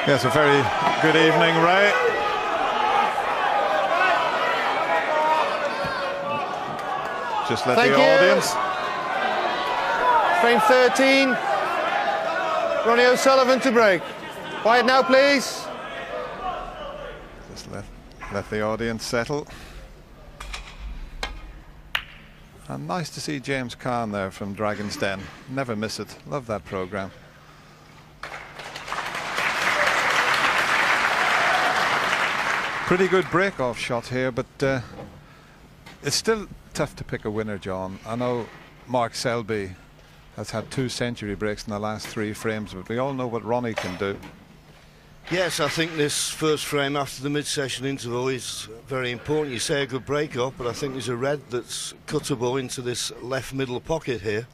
Yes, a very good evening, Ray. Just let the audience. Frame 13. Ronnie O'Sullivan to break. Quiet now, please. Just let the audience settle. And nice to see James Caan there from Dragon's Den. Never miss it. Love that programme. Pretty good break-off shot here, but it's still tough to pick a winner, John. I know Mark Selby has had 2 century breaks in the last 3 frames, but we all know what Ronnie can do. Yes, I think this first frame after the mid-session interval is very important. You say a good break-off, but I think there's a red that's cuttable into this left middle pocket here.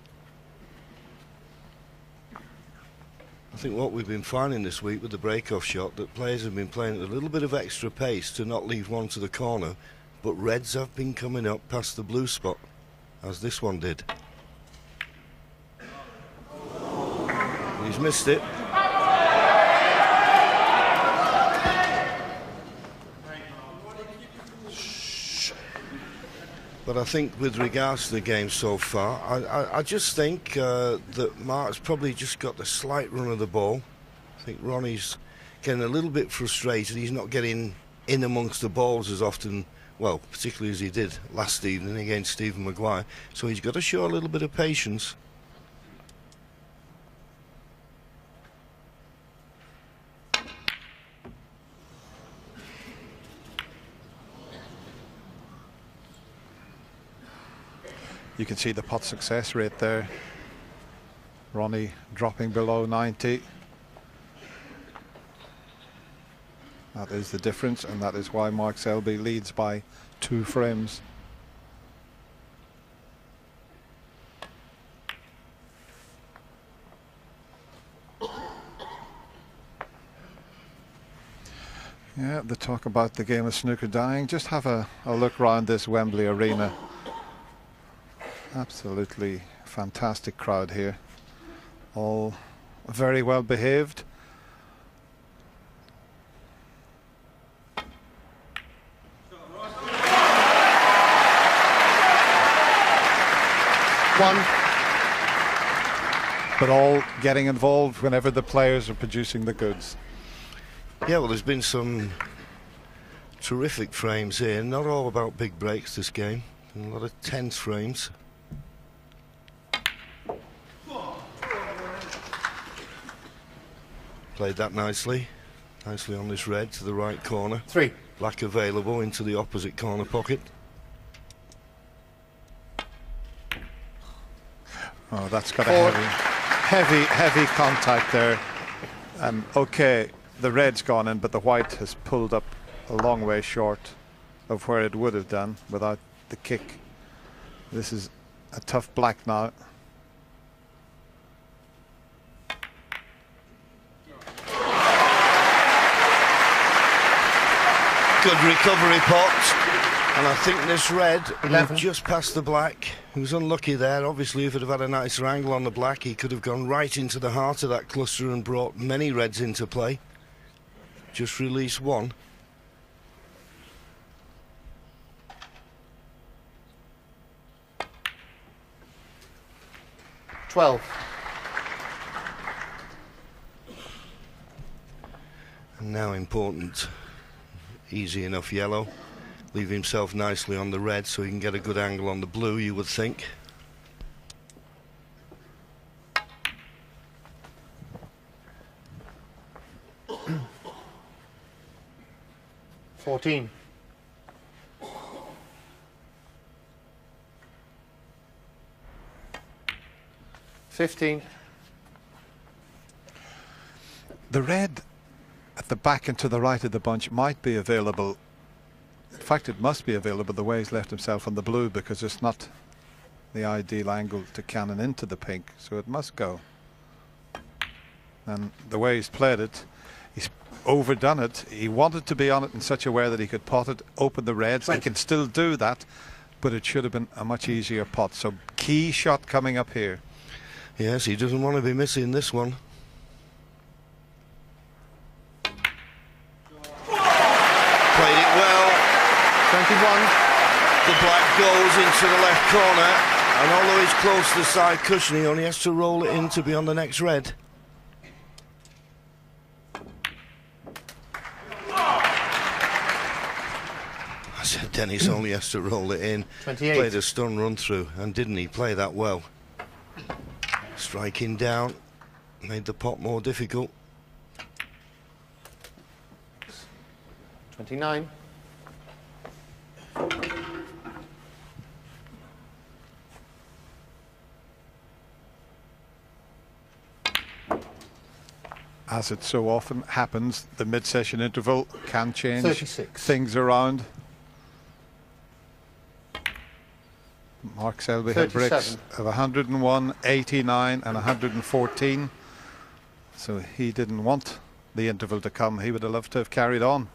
I think what we've been finding this week with the break-off shot, that players have been playing at a little bit of extra pace to not leave one to the corner, but reds have been coming up past the blue spot, as this one did. He's missed it. But I think with regards to the game so far, I just think that Mark's probably just got the slight run of the ball. I think Ronnie's getting a little bit frustrated. He's not getting in amongst the balls as often, well, particularly as he did last evening against Stephen Maguire. So he's got to show a little bit of patience. You can see the pot success rate there. Ronnie dropping below 90. That is the difference, and that is why Mark Selby leads by 2 frames. Yeah, the talk about the game of snooker dying. Just have a look around this Wembley arena. Absolutely fantastic crowd here, all very well behaved. One. But all getting involved whenever the players are producing the goods. Yeah, well, there's been some terrific frames here. Not all about big breaks this game. A lot of tense frames. Played that nicely on this red to the right corner. 3. Black available into the opposite corner pocket. Oh, that's got a heavy contact there. And okay, the red's gone in, but the white has pulled up a long way short of where it would have done without the kick. This is a tough black now. Good recovery pot, and I think this red moved just past the black. He was unlucky there. Obviously, if it had had a nicer angle on the black, he could have gone right into the heart of that cluster and brought many reds into play. Just released one. $12. And now important. Easy enough yellow. Leave himself nicely on the red so he can get a good angle on the blue, you would think. $14. 15. The red at the back and to the right of the bunch might be available. In fact, it must be available the way he's left himself on the blue, because it's not the ideal angle to cannon into the pink, so it must go. And the way he's played it, he's overdone it. He wanted to be on it in such a way that he could pot it, open the reds. He can still do that, but it should have been a much easier pot. So key shot coming up here. Yes, he doesn't want to be missing this one. The black goes into the left corner, and although he's close to the side cushion, he only has to roll it in to be on the next red. I said Dennis only has to roll it in. 28. Played a stun run through, and didn't he play that well? Striking down made the pot more difficult. 29. As it so often happens, the mid-session interval can change 36. things around. Mark Selby had bricks of 101, 89 and 114. So he didn't want the interval to come. He would have loved to have carried on.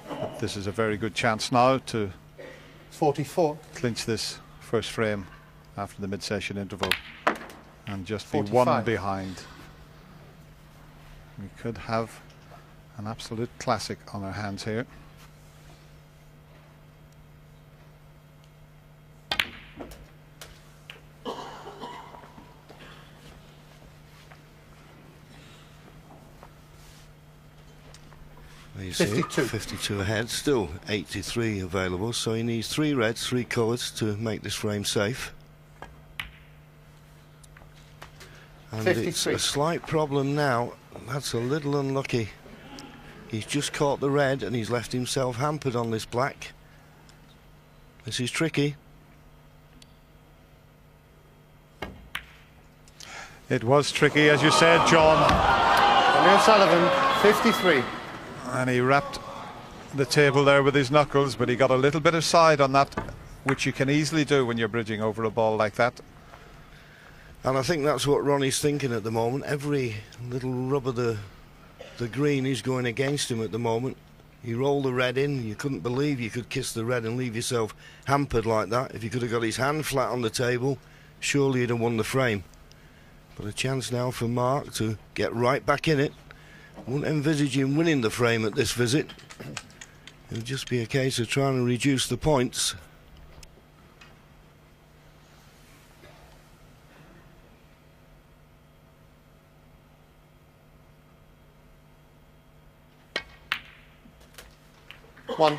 But this is a very good chance now to 44. clinch this first frame after the mid-session interval and just 45. be one behind. We could have an absolute classic on our hands here. You see, 52. 52 ahead, still 83 available, so he needs 3 reds, 3 colours to make this frame safe. And 53. It's a slight problem now. That's a little unlucky. He's just caught the red and he's left himself hampered on this black. This is tricky. It was tricky, as you said, John. Ronnie O'Sullivan, 53. And he wrapped the table there with his knuckles, but he got a little bit of side on that, which you can easily do when you're bridging over a ball like that. And I think that's what Ronnie's thinking at the moment. Every little rub of the green is going against him at the moment. He rolled the red in. You couldn't believe you could kiss the red and leave yourself hampered like that. If he could have got his hand flat on the table, surely he'd have won the frame. But a chance now for Mark to get right back in it. Wouldn't envisage him winning the frame at this visit. It would just be a case of trying to reduce the points. One.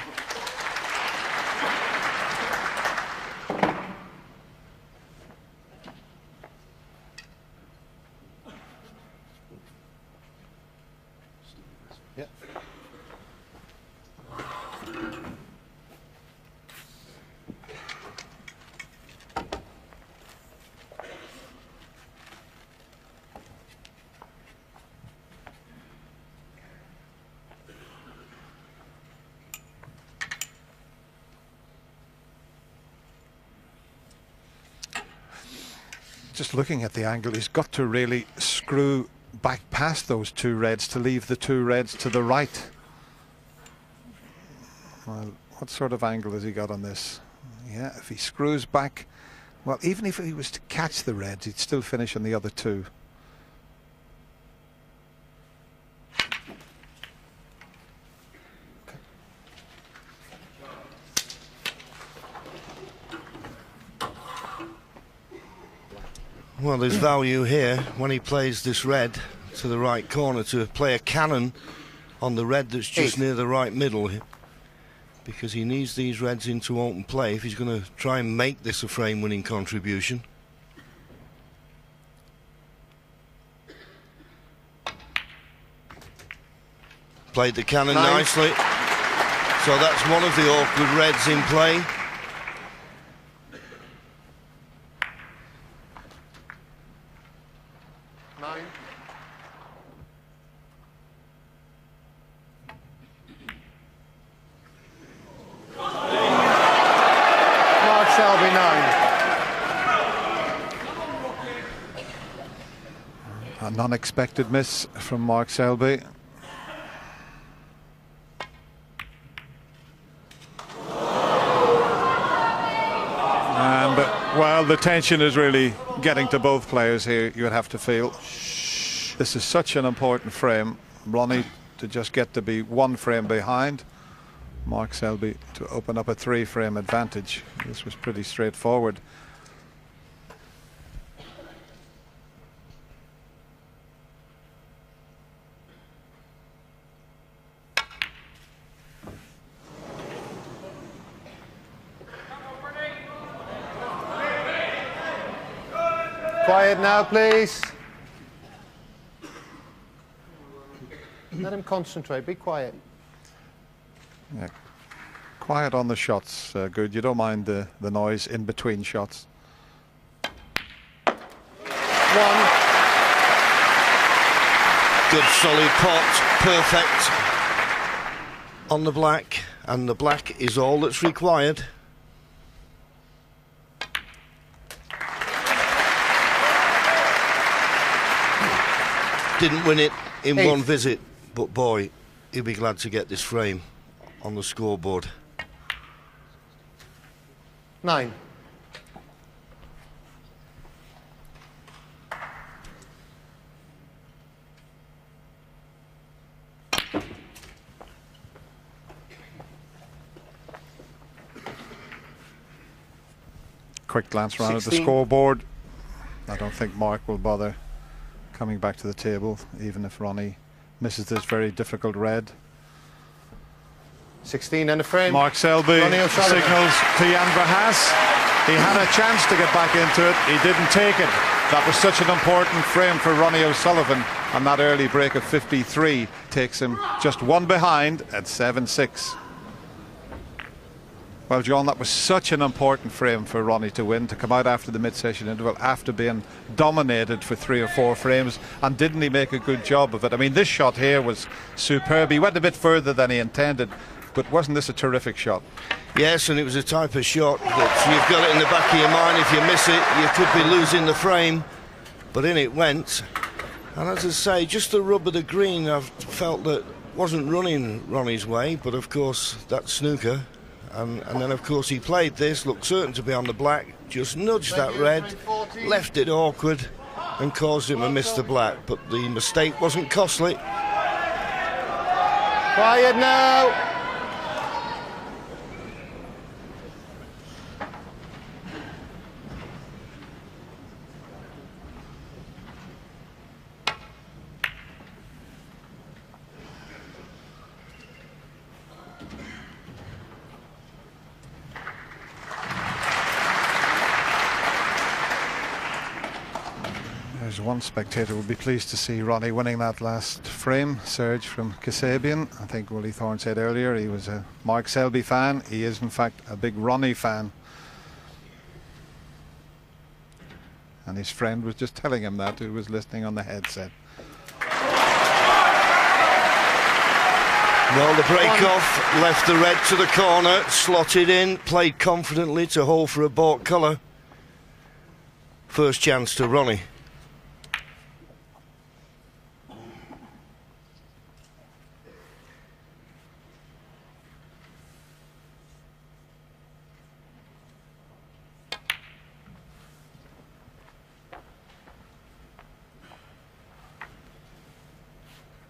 Yeah. Just looking at the angle, he's got to really screw back past those 2 reds to leave the 2 reds to the right. Well, what sort of angle has he got on this? Yeah, if he screws back, well, even if he was to catch the reds, he'd still finish on the other 2. Well, there's value here when he plays this red to the right corner to play a cannon on the red that's just near the right middle, because he needs these reds into open play if he's going to try and make this a frame-winning contribution. Played the cannon nicely. So that's one of the awkward reds in play. Selby 9. An unexpected miss from Mark Selby. And well, the tension is really getting to both players here, you would have to feel. This is such an important frame. Ronnie to just get to be 1 frame behind Mark Selby to open up a 3-frame advantage. This was pretty straightforward. Quiet now, please. Let him concentrate. Be quiet. Yeah. Quiet on the shots, good. You don't mind the noise in between shots. 1. Good solid pot, perfect on the black, and the black is all that's required. Didn't win it in 8. one visit, but boy, he'll be glad to get this frame on the scoreboard. 9. Quick glance around at the 16. scoreboard. I don't think Mark will bother coming back to the table, even if Ronnie misses this very difficult red. 16 and a frame. Mark Selby signals to Jan Verhaas. He had a chance to get back into it. He didn't take it. That was such an important frame for Ronnie O'Sullivan, and that early break of 53 takes him just one behind at 7-6. Well, John, that was such an important frame for Ronnie to win, to come out after the mid-session interval after being dominated for 3 or 4 frames, and didn't he make a good job of it? I mean, this shot here was superb. He went a bit further than he intended, but wasn't this a terrific shot? Yes, and it was a type of shot that you've got it in the back of your mind. If you miss it, you could be losing the frame, but in it went. And as I say, just the rub of the green, I've felt that wasn't running Ronnie's way, but of course that's snooker. And then of course he played this, looked certain to be on the black, just nudged that red, left it awkward and caused him to miss the black, but the mistake wasn't costly. Quiet now. There's one spectator will be pleased to see Ronnie winning that last frame. Serge from Kasabian. I think Willie Thorne said earlier he was a Mark Selby fan. He is in fact a big Ronnie fan. And his friend was just telling him that, who was listening on the headset. Well, the break-off left the red to the corner, slotted in, played confidently to hole for a baulk colour. First chance to Ronnie.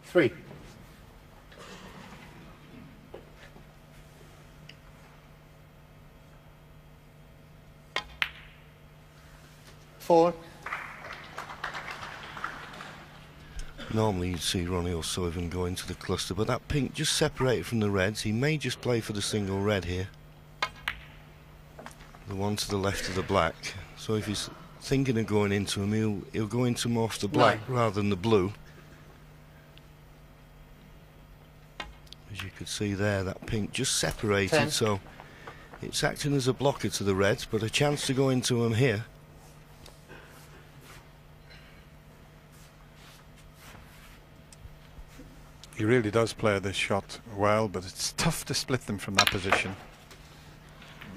Three. 4. Normally you'd see Ronnie O'Sullivan go into the cluster, but that pink just separated from the reds. He may just play for the single red here. The one to the left of the black. So if he's thinking of going into him, he'll go into him off the black rather than the blue. As you could see there, that pink just separated, 10. so it's acting as a blocker to the reds, but a chance to go into him here. He really does play this shot well, but it's tough to split them from that position.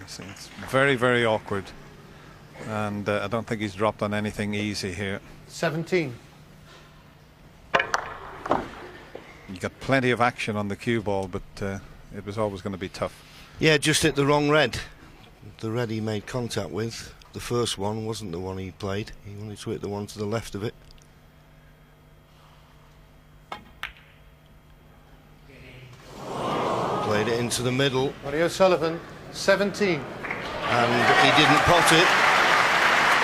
It's very, very awkward, and I don't think he's dropped on anything easy here. 17. You got plenty of action on the cue ball, but it was always going to be tough. Yeah, just hit the wrong red. The red he made contact with, the first one, wasn't the one he played. He wanted to hit the one to the left of it. Played it it into the middle. Ronnie O'Sullivan, 17. And he didn't pot it.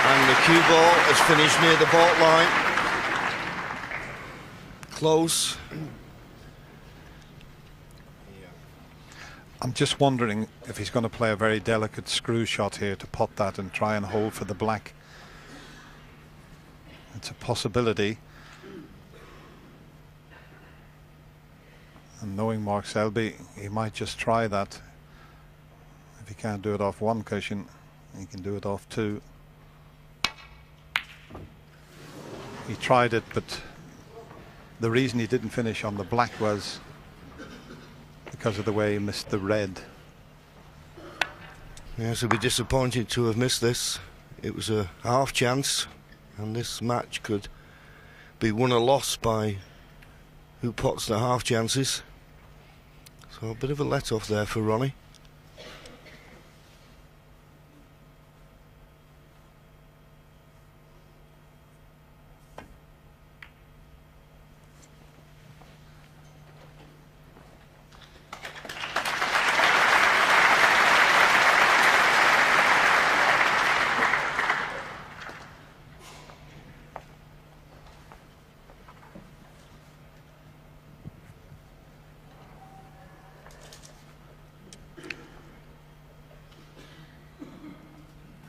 And the cue ball has finished near the baulk line. Close. I'm just wondering if he's going to play a very delicate screw shot here to pot that and try and hold for the black. It's a possibility. And knowing Mark Selby, he might just try that. If he can't do it off one cushion, he can do it off two. He tried it, but the reason he didn't finish on the black was because of the way he missed the red. Yes, he'll be disappointed to have missed this. It was a half chance, and this match could be won or lost by who pots the half chances. So a bit of a let-off there for Ronnie.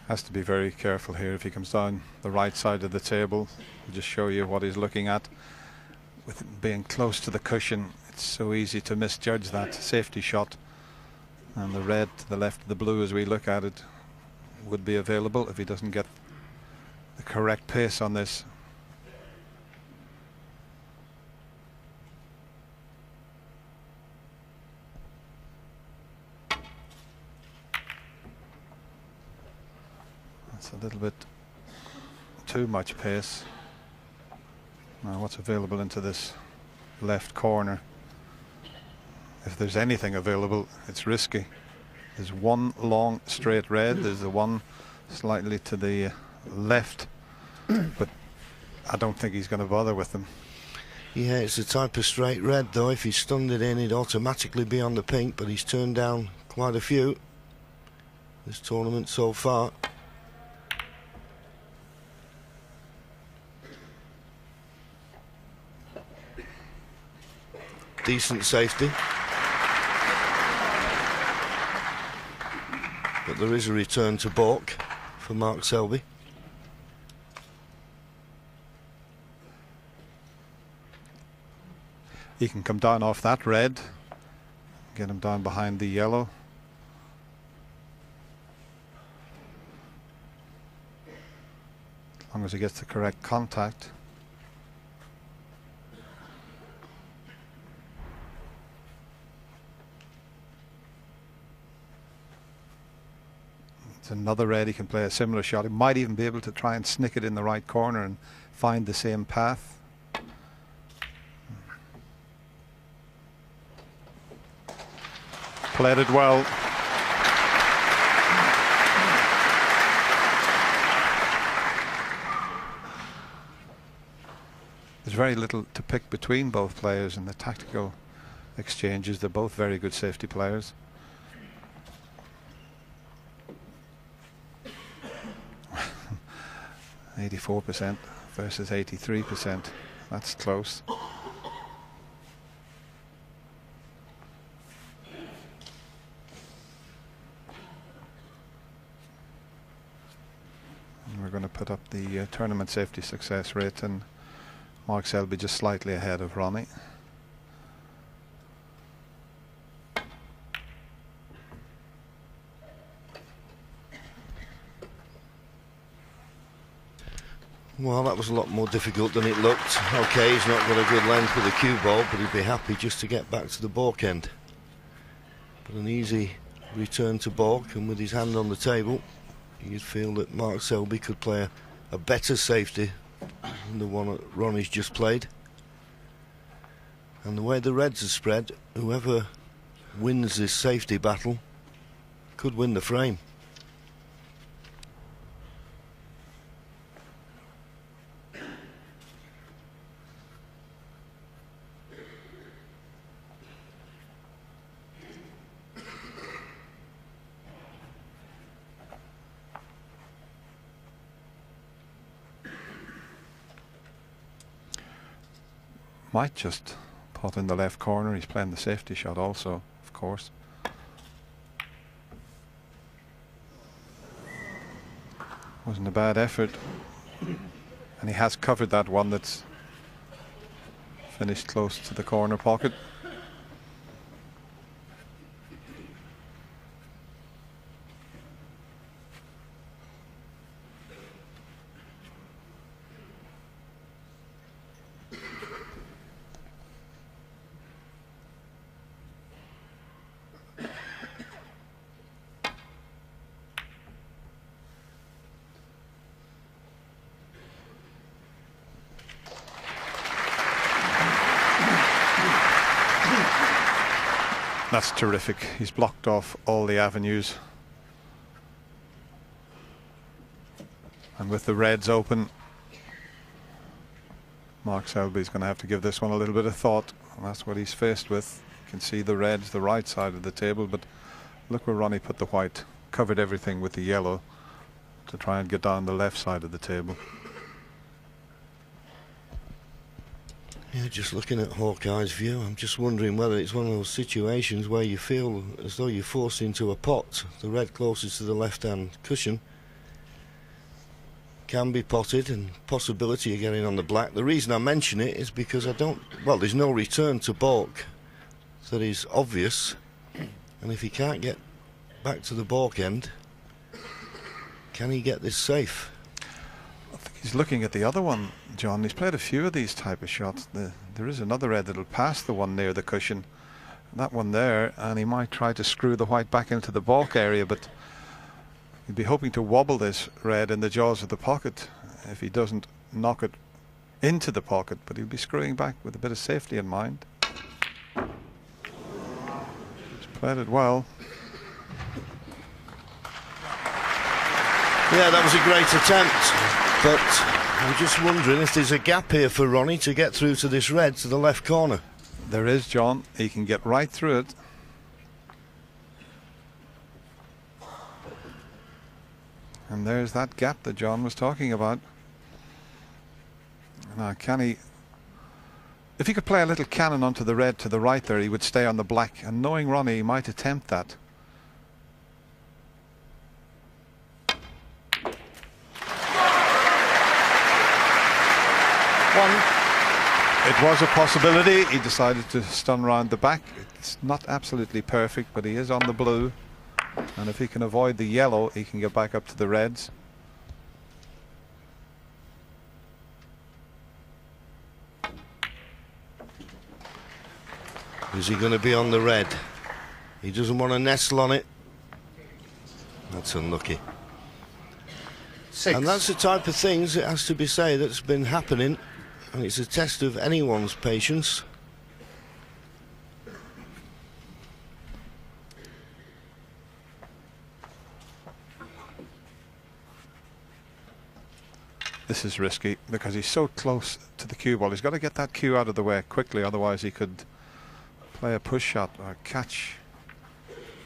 Has to be very careful here if he comes down the right side of the table. I'll just show you what he's looking at. With being close to the cushion, it's so easy to misjudge that safety shot. And the red to the left of the blue, as we look at it, would be available if he doesn't get the correct pace on this. A little bit too much pace. Now what's available into this left corner? If there's anything available, it's risky. There's one long straight red, there's the one slightly to the left, but I don't think he's going to bother with them. Yeah, it's a type of straight red though. If he stunned it in, he'd automatically be on the pink, but he's turned down quite a few this tournament so far. Decent safety, but there is a return to baulk for Mark Selby. He can come down off that red, get him down behind the yellow. As long as he gets the correct contact. It's another red, he can play a similar shot. He might even be able to try and snick it in the right corner and find the same path. Played it well. There's very little to pick between both players in the tactical exchanges. They're both very good safety players. %84 versus 83%. That's close. And we're going to put up the tournament safety success rate, and Mark Selby just slightly ahead of Ronnie. Well, that was a lot more difficult than it looked. Okay, he's not got a good length with the cue ball, but he'd be happy just to get back to the baulk end. But an easy return to baulk, and with his hand on the table, you'd feel that Mark Selby could play a better safety than the one that Ronnie's just played. And the way the reds are spread, whoever wins this safety battle could win the frame. might just pot in the left corner. He's playing the safety shot also, of course. Wasn't a bad effort. And he has covered that one that's finished close to the corner pocket. That's terrific. He's blocked off all the avenues. And with the reds open, Mark Selby's going to have to give this one a little bit of thought. And that's what he's faced with. You can see the reds, the right side of the table, but look where Ronnie put the white. Covered everything with the yellow to try and get down the left side of the table. Yeah, just looking at Hawkeye's view, I'm just wondering whether it's one of those situations where you feel as though you're forced into a pot. The red closest to the left-hand cushion can be potted, and possibility of getting on the black. The reason I mention it is because there's no return to balk that is obvious, and if he can't get back to the balk end, can he get this safe? He's looking at the other one, John. He's played a few of these type of shots. There is another red that'll pass the one near the cushion, that one there, and he might try to screw the white back into the balk area, but he'd be hoping to wobble this red in the jaws of the pocket if he doesn't knock it into the pocket, but he'll be screwing back with a bit of safety in mind. He's played it well. Yeah, that was a great attempt. But I'm just wondering if there's a gap here for Ronnie to get through to this red to the left corner. There is, John. He can get right through it. And there's that gap that John was talking about. Now, can he... If he could play a little cannon onto the red to the right there, he would stay on the black. And knowing Ronnie, he might attempt that. It was a possibility. He decided to stun round the back. It's not absolutely perfect, but he is on the blue, and if he can avoid the yellow, he can get back up to the reds. Is he going to be on the red? He doesn't want to nestle on it. That's unlucky. 6. And that's the type of things, it has to be said, that's been happening. And it's a test of anyone's patience. This is risky because he's so close to the cue ball. He's got to get that cue out of the way quickly, otherwise he could play a push shot or catch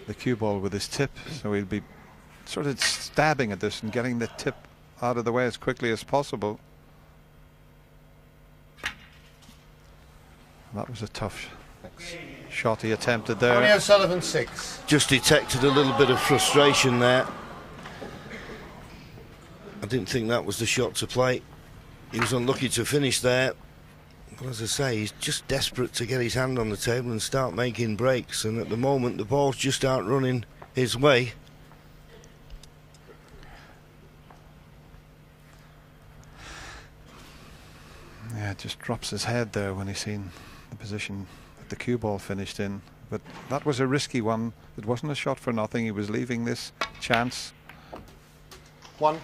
the cue ball with his tip. So he'll be sort of stabbing at this and getting the tip out of the way as quickly as possible. That was a tough shot he attempted there. Ronnie O'Sullivan 6. Just detected a little bit of frustration there. I didn't think that was the shot to play. He was unlucky to finish there. But as I say, he's just desperate to get his hand on the table and start making breaks. And at the moment, the balls just aren't running his way. Yeah, it just drops his head there when he's seen the position that the cue ball finished in. But that was a risky one. It wasn't a shot for nothing. He was leaving this chance. 1.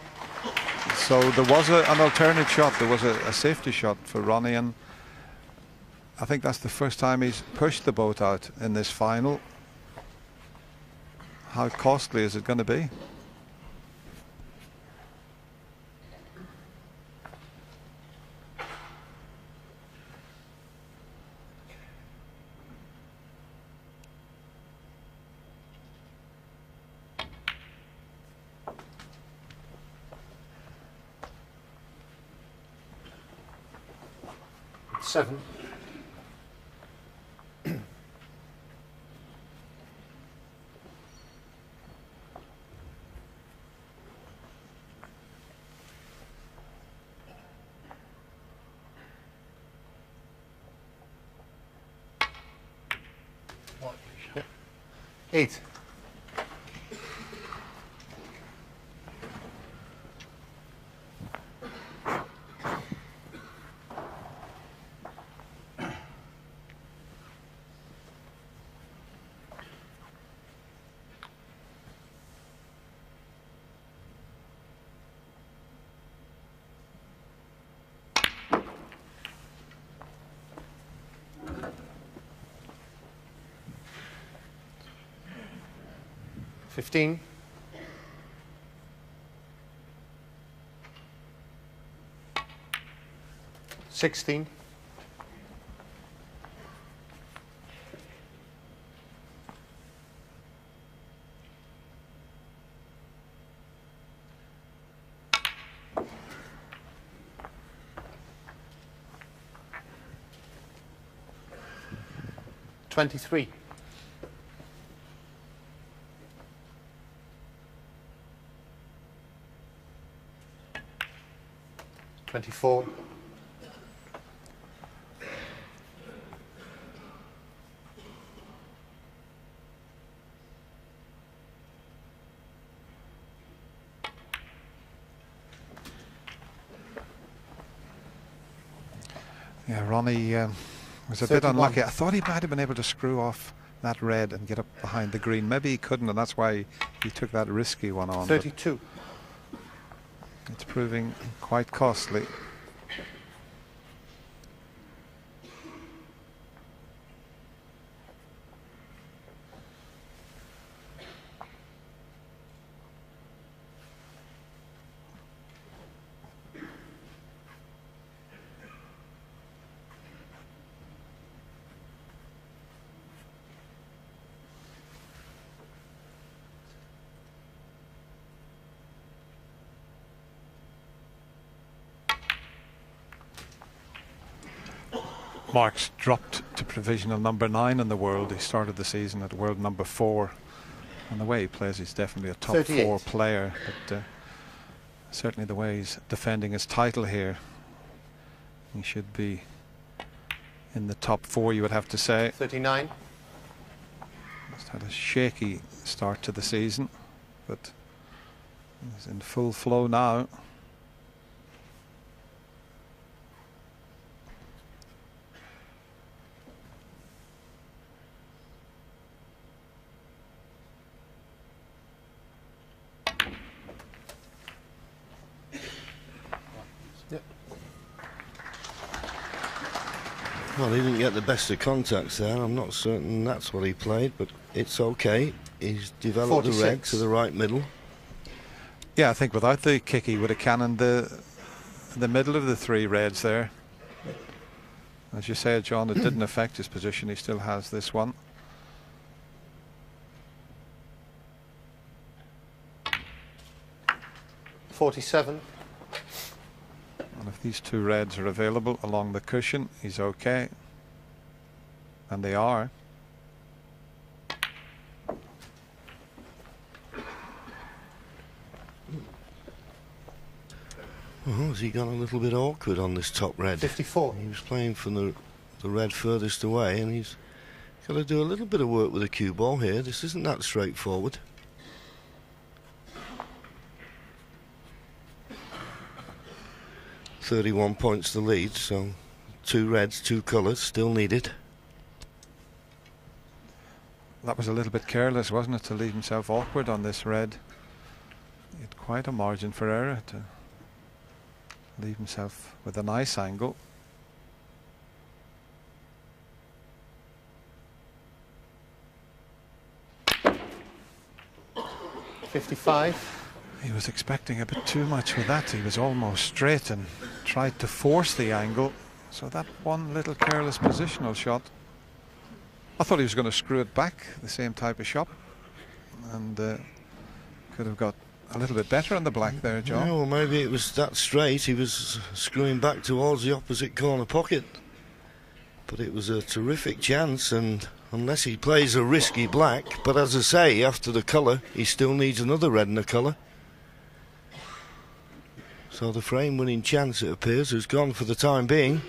So there was an alternate shot. There was a safety shot for Ronnie, and I think that's the first time he's pushed the boat out in this final. How costly is it going to be? Seven. 8. $15. 16. 23. 24. 'Yeah, Ronnie was a 31. bit unlucky. I thought he might have been able to screw off that red and get up behind the green. Maybe he couldn't, and that's why he took that risky one on. 32. It's proving quite costly. Mark's dropped to provisional number 9 in the world. He started the season at world number 4. And the way he plays, he's definitely a top 38. 4 player. But certainly the way he's defending his title here, he should be in the top 4, you would have to say. 39. Just had a shaky start to the season, but he's in full flow now. Well, he didn't get the best of contacts there. I'm not certain that's what he played, but it's okay. He's developed 46. the red to the right middle. Yeah, I think without the kick he would have cannoned the middle of the 3 reds there. As you say, John, it didn't affect his position. He still has this one. $47. And if these 2 reds are available along the cushion, he's okay. And they are. Oh, has he gone a little bit awkward on this top red? 54. He was playing from the red furthest away, and he's got to do a little bit of work with the cue ball here. This isn't that straightforward. $31 points the lead, so 2 reds, 2 colours still needed. That was a little bit careless, wasn't it, to leave himself awkward on this red. He had quite a margin for error to leave himself with a nice angle. $55. He was expecting a bit too much with that. He was almost straight and tried to force the angle. So that one little careless positional shot, I thought he was going to screw it back, the same type of shot, and could have got a little bit better on the black there, John. Yeah, well, maybe it was that straight. He was screwing back towards the opposite corner pocket. But it was a terrific chance, and unless he plays a risky black, but as I say, after the colour, he still needs another red in the colour. So the frame winning chance, it appears, has gone for the time being.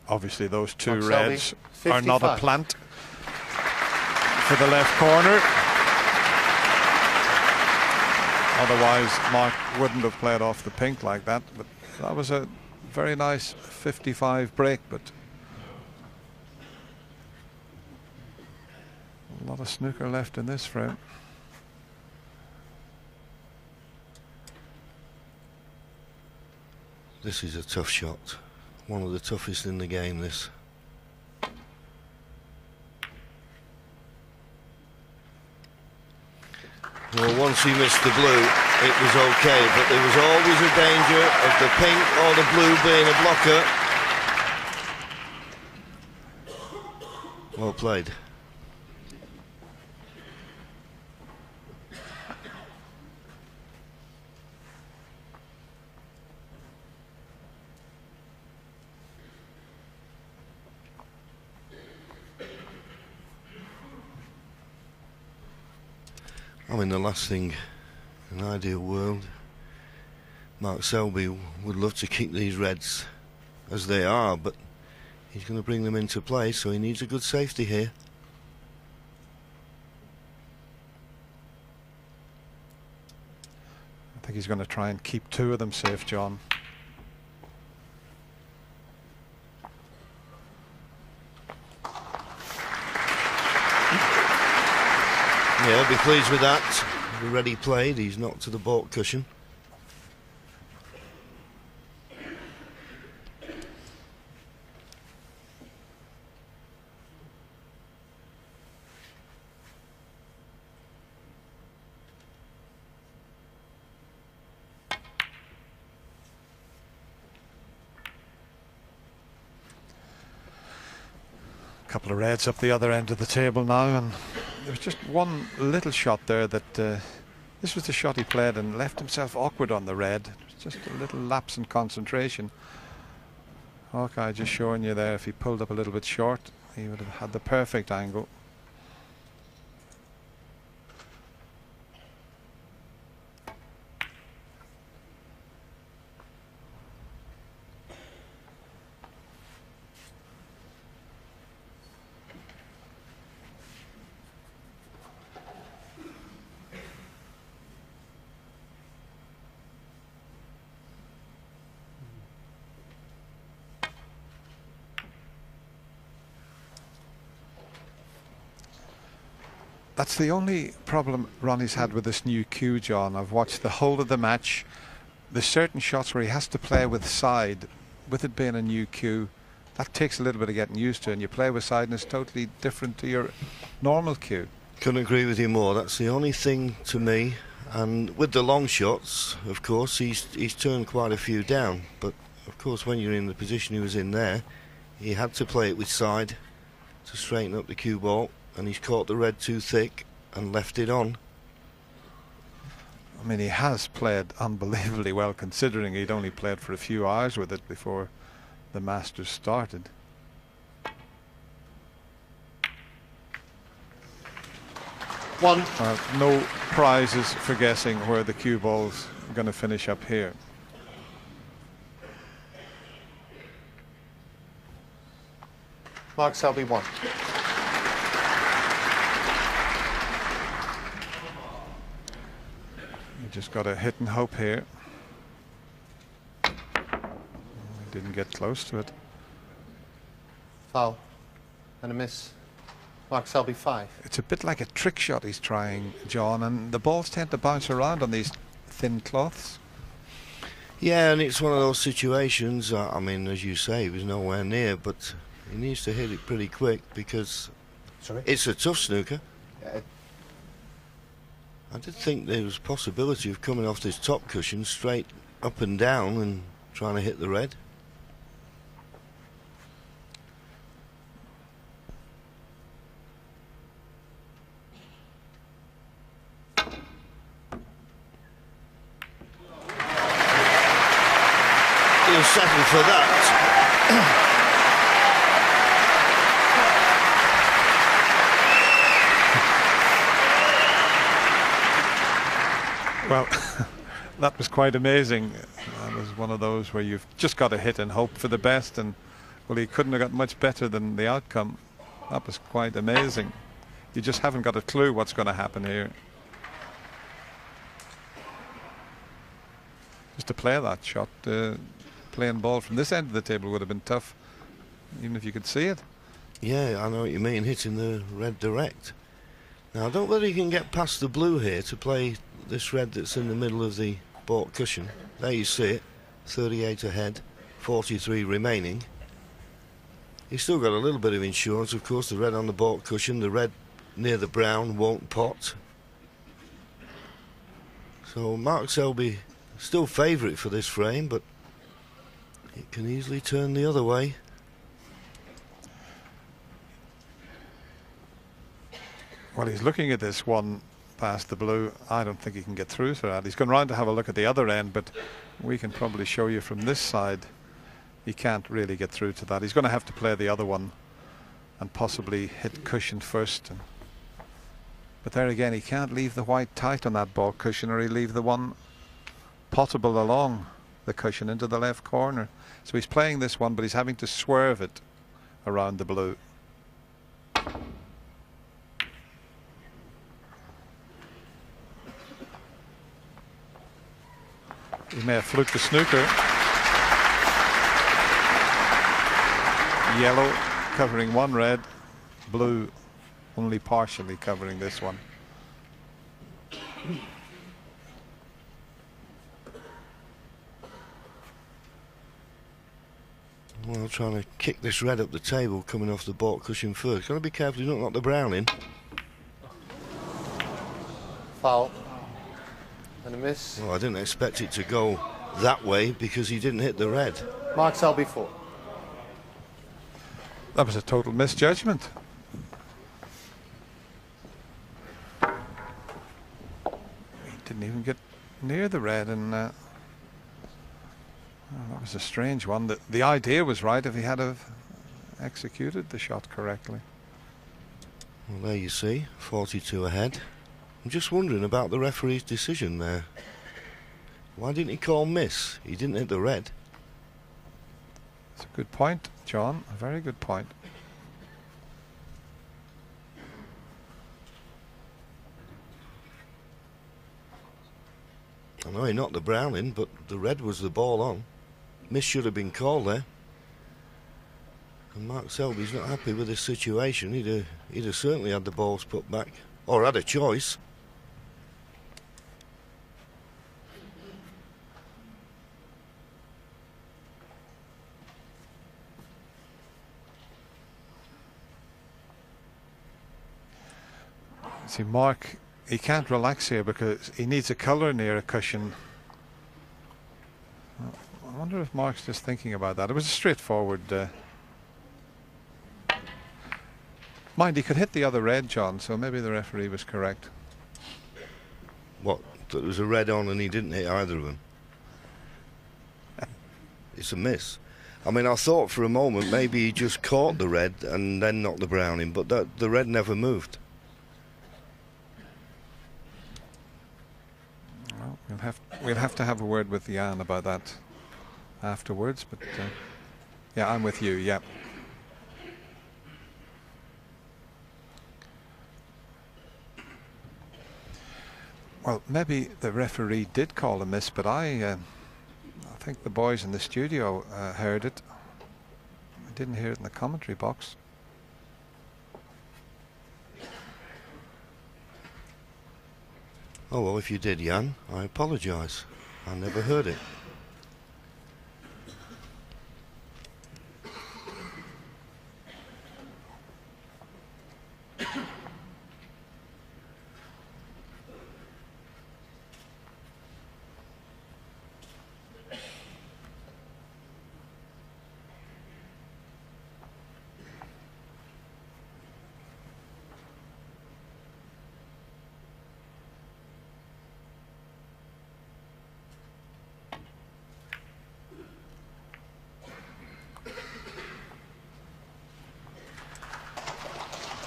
Obviously those two Selby, reds are not a 55. plant for the left corner. Otherwise Mark wouldn't have played off the pink like that, but that was a very nice 55 break. But a lot of snooker left in this frame. This is a tough shot. One of the toughest in the game, this. Well, once he missed the blue, it was okay, but there was always a danger of the pink or the blue being a blocker. Well played. I mean, the last thing, in an ideal world, Mark Selby would love to keep these reds as they are, but he's going to bring them into play, so he needs a good safety here. I think he's going to try and keep two of them safe, John. Yeah, I'll be pleased with that. The ready played, he's not to the baulk cushion. Couple of reds up the other end of the table now, and there was just one little shot there that this was the shot he played and left himself awkward on the red. It was just a little lapse in concentration. Hawkeye just showing you there, if he pulled up a little bit short, he would have had the perfect angle. That's the only problem Ronnie's had with this new cue, John. I've watched the whole of the match. There's certain shots where he has to play with side, with it being a new cue. That takes a little bit of getting used to, and you play with side and it's totally different to your normal cue. Couldn't agree with you more. That's the only thing to me. And with the long shots, of course, he's turned quite a few down. But of course, when you're in the position he was in there, he had to play it with side to straighten up the cue ball. And he's caught the red too thick and left it on. I mean, he has played unbelievably well, considering he'd only played for a few hours with it before the Masters started. No prizes for guessing where the cue ball's going to finish up here. Mark Selby 1. Just got a hit and hope here. Didn't get close to it. Foul. And a miss. Mark Selby 5. It's a bit like a trick shot he's trying, John, and the balls tend to bounce around on these thin cloths. Yeah, and it's one of those situations, I mean, as you say, he was nowhere near, but he needs to hit it pretty quick because it's a tough snooker. I did think there was possibility of coming off this top cushion straight up and down and trying to hit the red. He'll settle for that. Well, that was quite amazing. That was one of those where you've just got to hit and hope for the best, and Well, he couldn't have got much better than the outcome. That was quite amazing. You just haven't got a clue what's going to happen here. Just to play that shot, playing ball from this end of the table would have been tough, even if you could see it. Yeah, I know what you mean, hitting the red direct. Now, I don't know whether he can get past the blue here to play this red that's in the middle of the baulk cushion. There you see it, 38 ahead, 43 remaining. He's still got a little bit of insurance, of course. The red on the baulk cushion, the red near the brown won't pot. So Mark Selby still favourite for this frame, but it can easily turn the other way. Well, he's looking at this one past the blue. I don't think he can get through to that. He's gone round to have a look at the other end, but we can probably show you from this side he can't really get through to that. He's going to have to play the other one and possibly hit cushion first. But there again, he can't leave the white tight on that baulk cushion, or he'll leave the one potable along the cushion into the left corner. So he's playing this one, but he's having to swerve it around the blue. He may have fluked the snooker. Yellow covering one red, blue only partially covering this one. Well, trying to kick this red up the table coming off the baulk cushion first. Got to be careful you don't knock the brown in. Foul. And a miss. Well, I didn't expect it to go that way because he didn't hit the red. Mark Selby 4. That was a total misjudgment. He didn't even get near the red, and well, that was a strange one. The idea was right if he had have executed the shot correctly. Well, there you see, 42 ahead. I'm just wondering about the referee's decision there. Why didn't he call miss? He didn't hit the red. It's a good point, John. A very good point. I know he knocked the brown in, but the red was the ball on. Miss should have been called there. And Mark Selby's not happy with this situation. He'd have certainly had the balls put back, or had a choice. See, Mark, he can't relax here because he needs a colour near a cushion. I wonder if Mark's just thinking about that. It was a straightforward. Mind, he could hit the other red, John, so maybe the referee was correct. What? There was a red on and he didn't hit either of them. It's a miss. I mean, I thought for a moment maybe he just caught the red and then knocked the brown in, but the red never moved. Well, we'll have to have a word with Jan about that afterwards, but yeah, I'm with you. Yeah. Well, maybe the referee did call a miss, but I think the boys in the studio heard it. I didn't hear it in the commentary box. Oh, well, if you did, Jan, I apologise. I never heard it.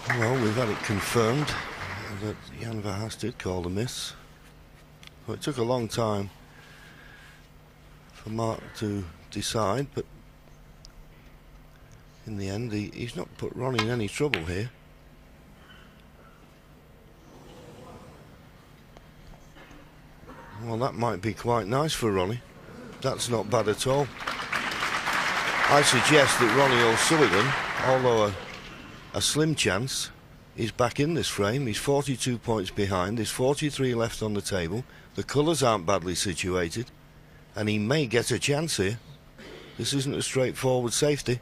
Well, we've had it confirmed that Jan Verhaest did call the miss. Well, it took a long time for Mark to decide, but in the end, he's not put Ronnie in any trouble here. Well, that might be quite nice for Ronnie. That's not bad at all. I suggest that Ronnie O'Sullivan, although a slim chance, is back in this frame. He's 42 points behind. There's 43 left on the table. The colours aren't badly situated, and he may get a chance here. This isn't a straightforward safety.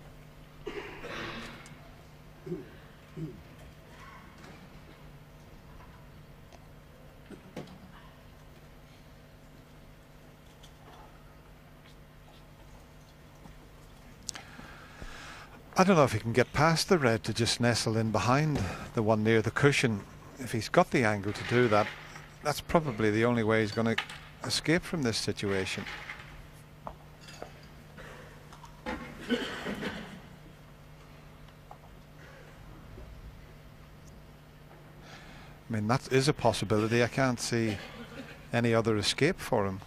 I don't know if he can get past the red to just nestle in behind the one near the cushion. If he's got the angle to do that, that's probably the only way he's going to escape from this situation. I mean, that is a possibility. I can't see any other escape for him.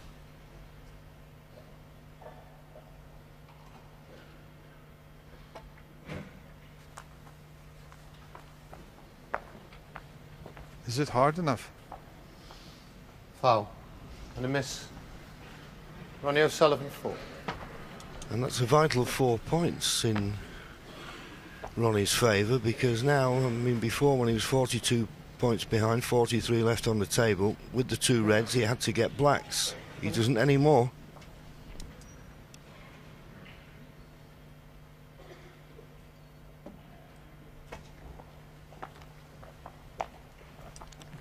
Is it hard enough? Foul. And a miss. Ronnie O'Sullivan 4. And that's a vital 4 points in Ronnie's favour, because now, I mean, before when he was 42 points behind, 43 left on the table, with the 2 reds he had to get blacks. He doesn't anymore.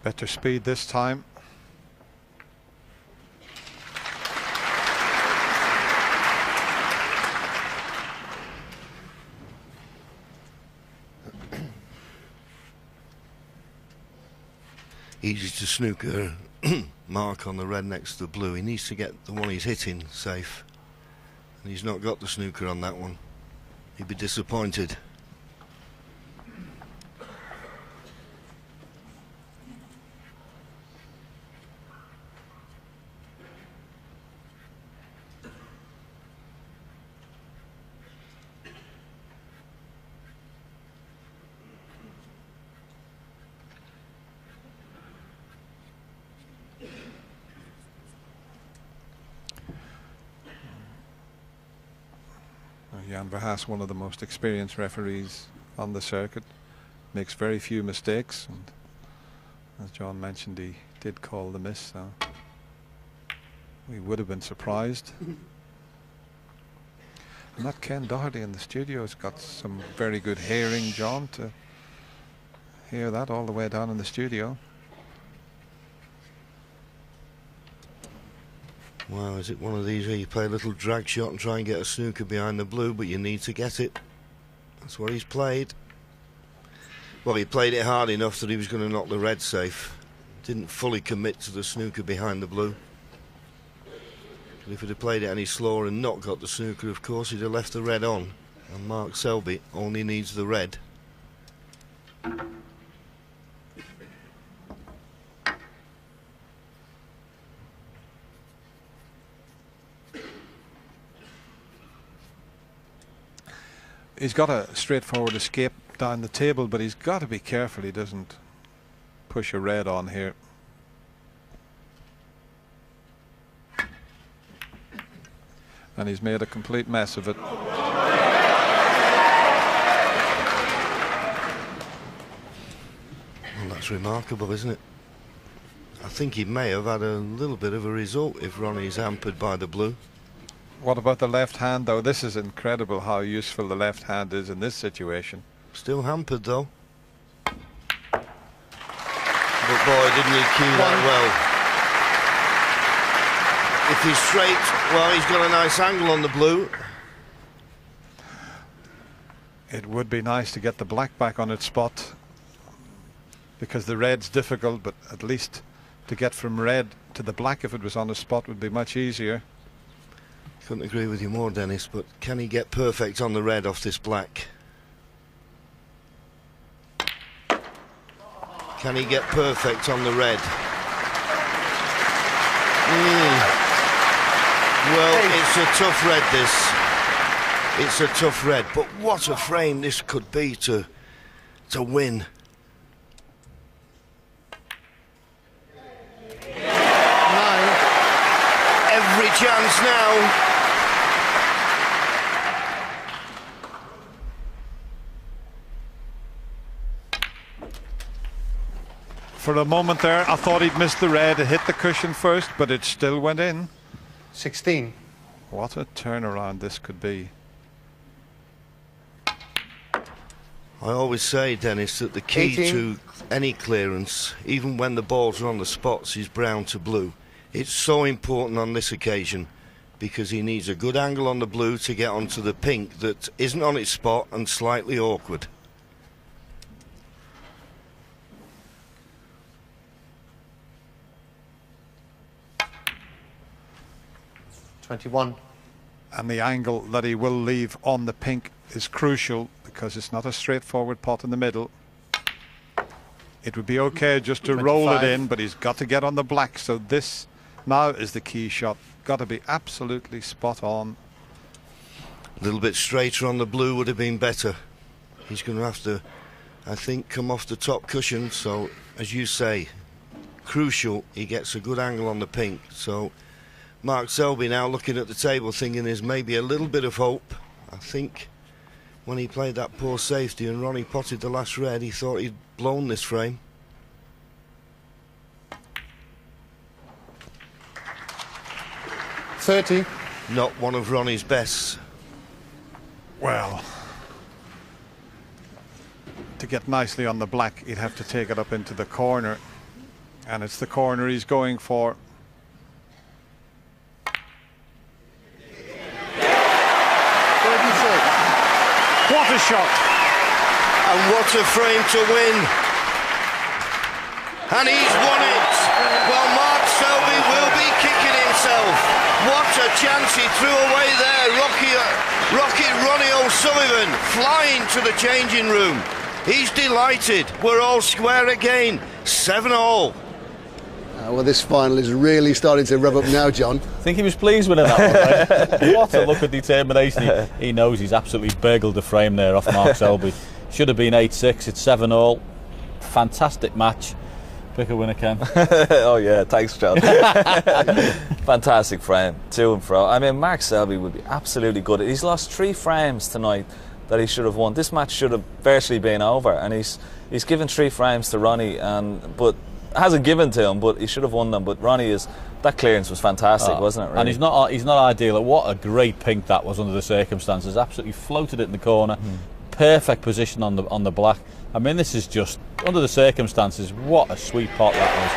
Better speed this time. Easy to snooker mark on the red next to the blue. He needs to get the one he's hitting safe, and he's not got the snooker on that one. He'd be disappointed. Jan Verhaas, one of the most experienced referees on the circuit, makes very few mistakes, and as John mentioned, he did call the miss, so we would have been surprised. And that Ken Doherty in the studio has got some very good hearing, John, to hear that all the way down in the studio. Wow, is it one of these where you play a little drag shot and try and get a snooker behind the blue, but you need to get it? That's what he's played. Well, he played it hard enough that he was going to knock the red safe. Didn't fully commit to the snooker behind the blue. But if he'd have played it any slower and not got the snooker, of course, he'd have left the red on. And Mark Selby only needs the red. He's got a straightforward escape down the table, but he's got to be careful he doesn't push a red on here. And he's made a complete mess of it. Well, that's remarkable, isn't it? I think he may have had a little bit of a result if Ronnie's hampered by the blue. What about the left hand, though? This is incredible how useful the left hand is in this situation. Still hampered, though. But boy, didn't he cue that well. If he's straight, well, he's got a nice angle on the blue. It would be nice to get the black back on its spot, because the red's difficult, but at least to get from red to the black if it was on a spot would be much easier. Couldn't agree with you more, Dennis, but can he get perfect on the red off this black? Can he get perfect on the red? Well, it's a tough red, this. It's a tough red, but what a frame this could be to win. Every chance now. For a moment there, I thought he'd missed the red. It hit the cushion first, but it still went in. 16. What a turnaround this could be. I always say, Dennis, that the key 18. to any clearance, even when the balls are on the spots, is brown to blue. It's so important on this occasion because he needs a good angle on the blue to get onto the pink that isn't on its spot and slightly awkward. $21. And the angle that he will leave on the pink is crucial because it's not a straightforward pot in the middle. It would be okay just to 25. roll it in, but he's got to get on the black. So this now is the key shot. Got to be absolutely spot on. A little bit straighter on the blue would have been better. He's going to have to, I think, come off the top cushion. So, as you say, crucial he gets a good angle on the pink. So Mark Selby now looking at the table thinking there's maybe a little bit of hope. I think when he played that poor safety and Ronnie potted the last red, he thought he'd blown this frame. $30. Not one of Ronnie's bests. Well, to get nicely on the black, he'd have to take it up into the corner. And it's the corner he's going for. What a shot! And what a frame to win. And he's won it. Well, Mark Selby will be kicking himself. What a chance he threw away there. Rocky Ronnie O'Sullivan flying to the changing room. He's delighted. We're all square again. 7-all. Well, this final is really starting to rub up now, John. I think he was pleased with that one. What a look of determination. He knows he's absolutely burgled the frame there off Mark Selby. Should have been 8-6, it's 7-all. Fantastic match. Pick a winner, Ken. Oh yeah, thanks, John. Fantastic frame, to and fro. I mean, Mark Selby would be absolutely good. He's lost 3 frames tonight that he should have won. This match should have virtually been over, and he's given 3 frames to Ronnie, but hasn't given to him, but he should have won them. But Ronnie that clearance was fantastic, wasn't it? Really? And he's not ideal. What a great pink that was under the circumstances. Absolutely floated it in the corner. Perfect position on the black. I mean, this is just under the circumstances. What a sweet pot that was.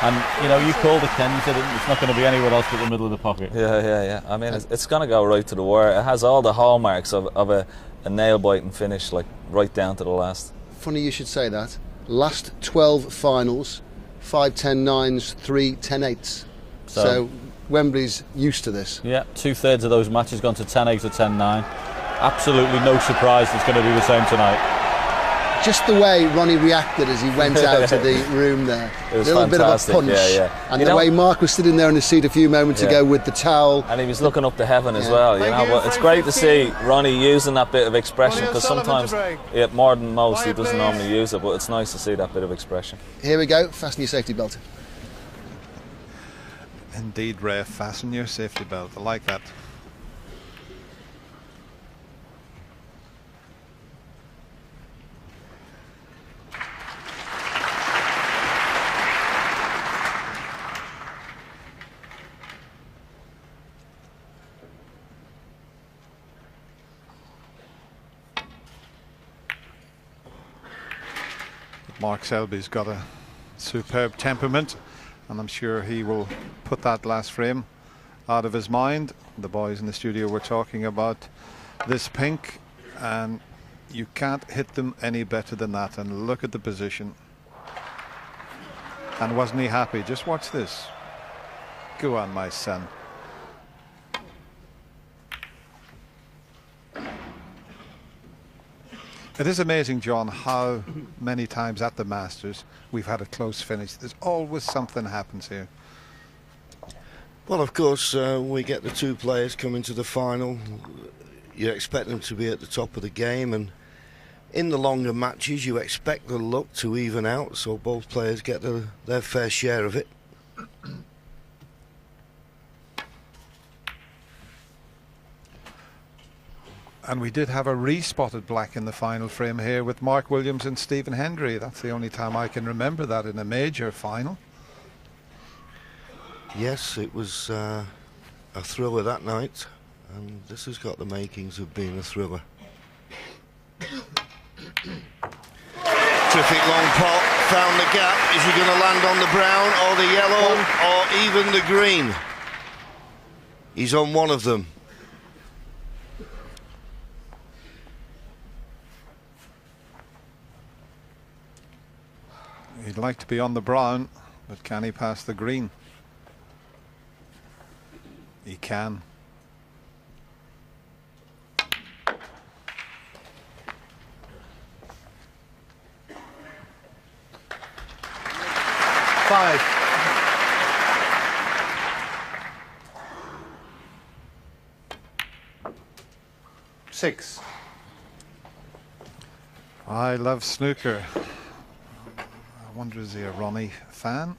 And you know, you called it, Ken. You said it's not going to be anywhere else but the middle of the pocket. Yeah. I mean, it's going to go right to the wire. It has all the hallmarks of a nail biting finish, like right down to the last. Funny you should say that. Last 12 finals, 5 10-9s, 3 10-8s. So Wembley's used to this. Yeah, 2/3 of those matches gone to 10-8 or 10-9. Absolutely no surprise it's going to be the same tonight. Just the way Ronnie reacted as he went out of the room there. It was a little fantastic. bit of a punch. Yeah. And the way Mark was sitting there in his seat a few moments ago with the towel. And he was looking up to heaven as well, you know. But it's great to see Ronnie using that bit of expression, because sometimes, more than most, he doesn't normally use it, but it's nice to see that bit of expression. Here we go, fasten your safety belt. Indeed, Ray, fasten your safety belt. I like that. Mark Selby's got a superb temperament, and I'm sure he will put that last frame out of his mind. The boys in the studio were talking about this pink, and you can't hit them any better than that. And look at the position. And wasn't he happy? Just watch this. Go on, my son. It is amazing, John, how many times at the Masters we've had a close finish. There's always something happens here. Well, of course, we get the 2 players coming to the final. you expect them to be at the top of the game, and in the longer matches you expect the luck to even out, so both players get their fair share of it. And we did have a re-spotted black in the final frame here with Mark Williams and Stephen Hendry. That's the only time I can remember that in a major final. Yes, it was a thriller that night, and this has got the makings of being a thriller. Terrific long pot, found the gap. Is he going to land on the brown or the yellow or even the green? He's on one of them. He'd like to be on the brown, but can he pass the green? He can. Five. Six. I love snooker. I wonder, is he a Ronnie fan?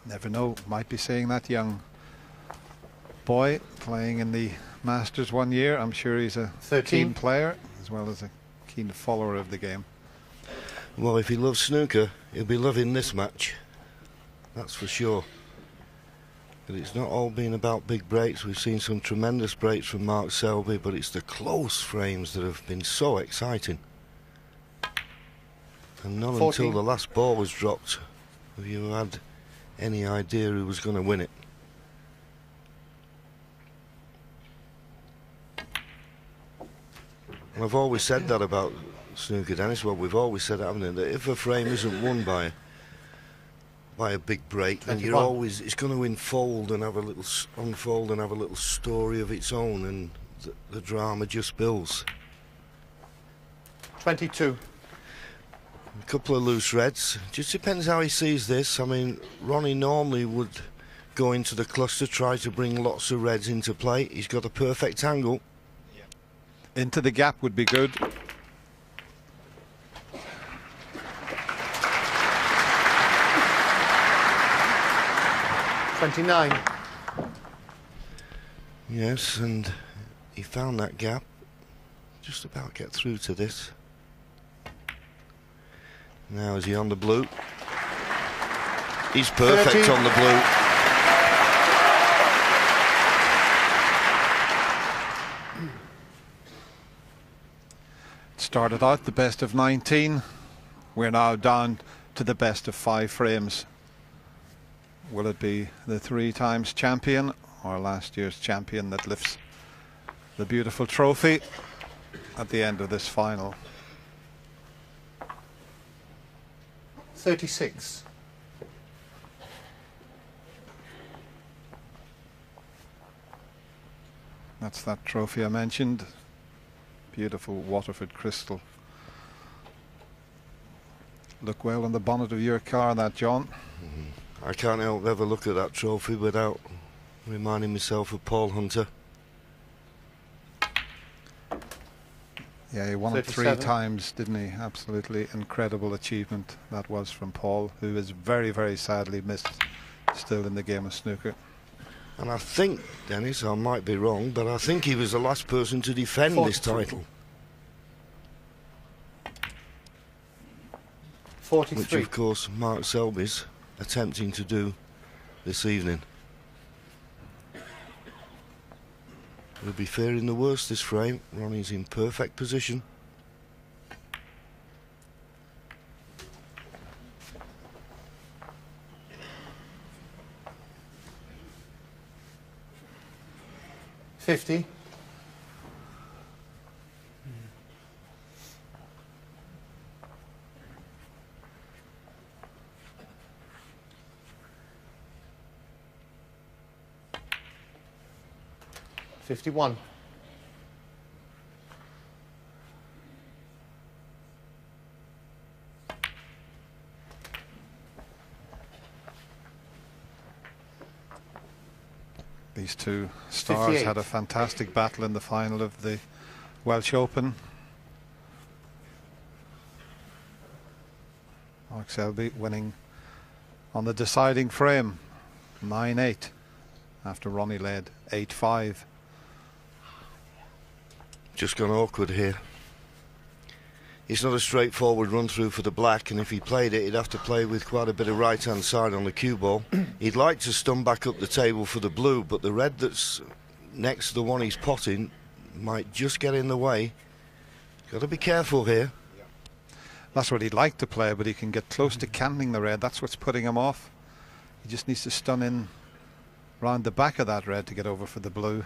Never know, might be seeing that young boy playing in the Masters one year. I'm sure he's a 13. keen player as well as a keen follower of the game. Well, if he loves snooker, he'll be loving this match. That's for sure. But it's not all been about big breaks. We've seen some tremendous breaks from Mark Selby, but it's the close frames that have been so exciting. And not 14. until the last ball was dropped have you had any idea who was going to win it. And I've always said that about snooker, Dennis. Well, we've always said, haven't we, that if a frame isn't won by a big break, then you're 21. always, it's going to unfold and have a little story of its own, and the drama just builds. 22. A couple of loose reds. Just depends how he sees this. I mean, Ronnie normally would go into the cluster, try to bring lots of reds into play. He's got a perfect angle. Into the gap would be good. 29. Yes, and he found that gap. Just about get through to this. Now is he on the blue? He's perfect 30. on the blue. Started out the best of 19. We're now down to the best of 5 frames. Will it be the 3 times champion or last year's champion that lifts the beautiful trophy at the end of this final? 36. That's that trophy I mentioned. Beautiful Waterford crystal. Look well on the bonnet of your car, that, John. I can't help ever look at that trophy without reminding myself of Paul Hunter. Yeah, he won it 3 37. times, didn't he? Absolutely incredible achievement that was from Paul, who is very, very sadly missed still in the game of snooker. And I think, Dennis, I might be wrong, but I think he was the last person to defend this 42. title. 43. Which, of course, Mark Selby's attempting to do this evening. He'll be fearing the worst this frame. Ronnie's in perfect position. $50. $51. Be These two stars 58. had a fantastic battle in the final of the Welsh Open. Mark Selby winning on the deciding frame, 9-8, after Ronnie led 8-5. Just gone awkward here. It's not a straightforward run through for the black, and if he played it, he'd have to play with quite a bit of right hand side on the cue ball. He'd like to stun back up the table for the blue, but the red that's next to the one he's potting might just get in the way. Got to be careful here. That's what he'd like to play, but he can get close to canting the red. That's what's putting him off. He just needs to stun in round the back of that red to get over for the blue.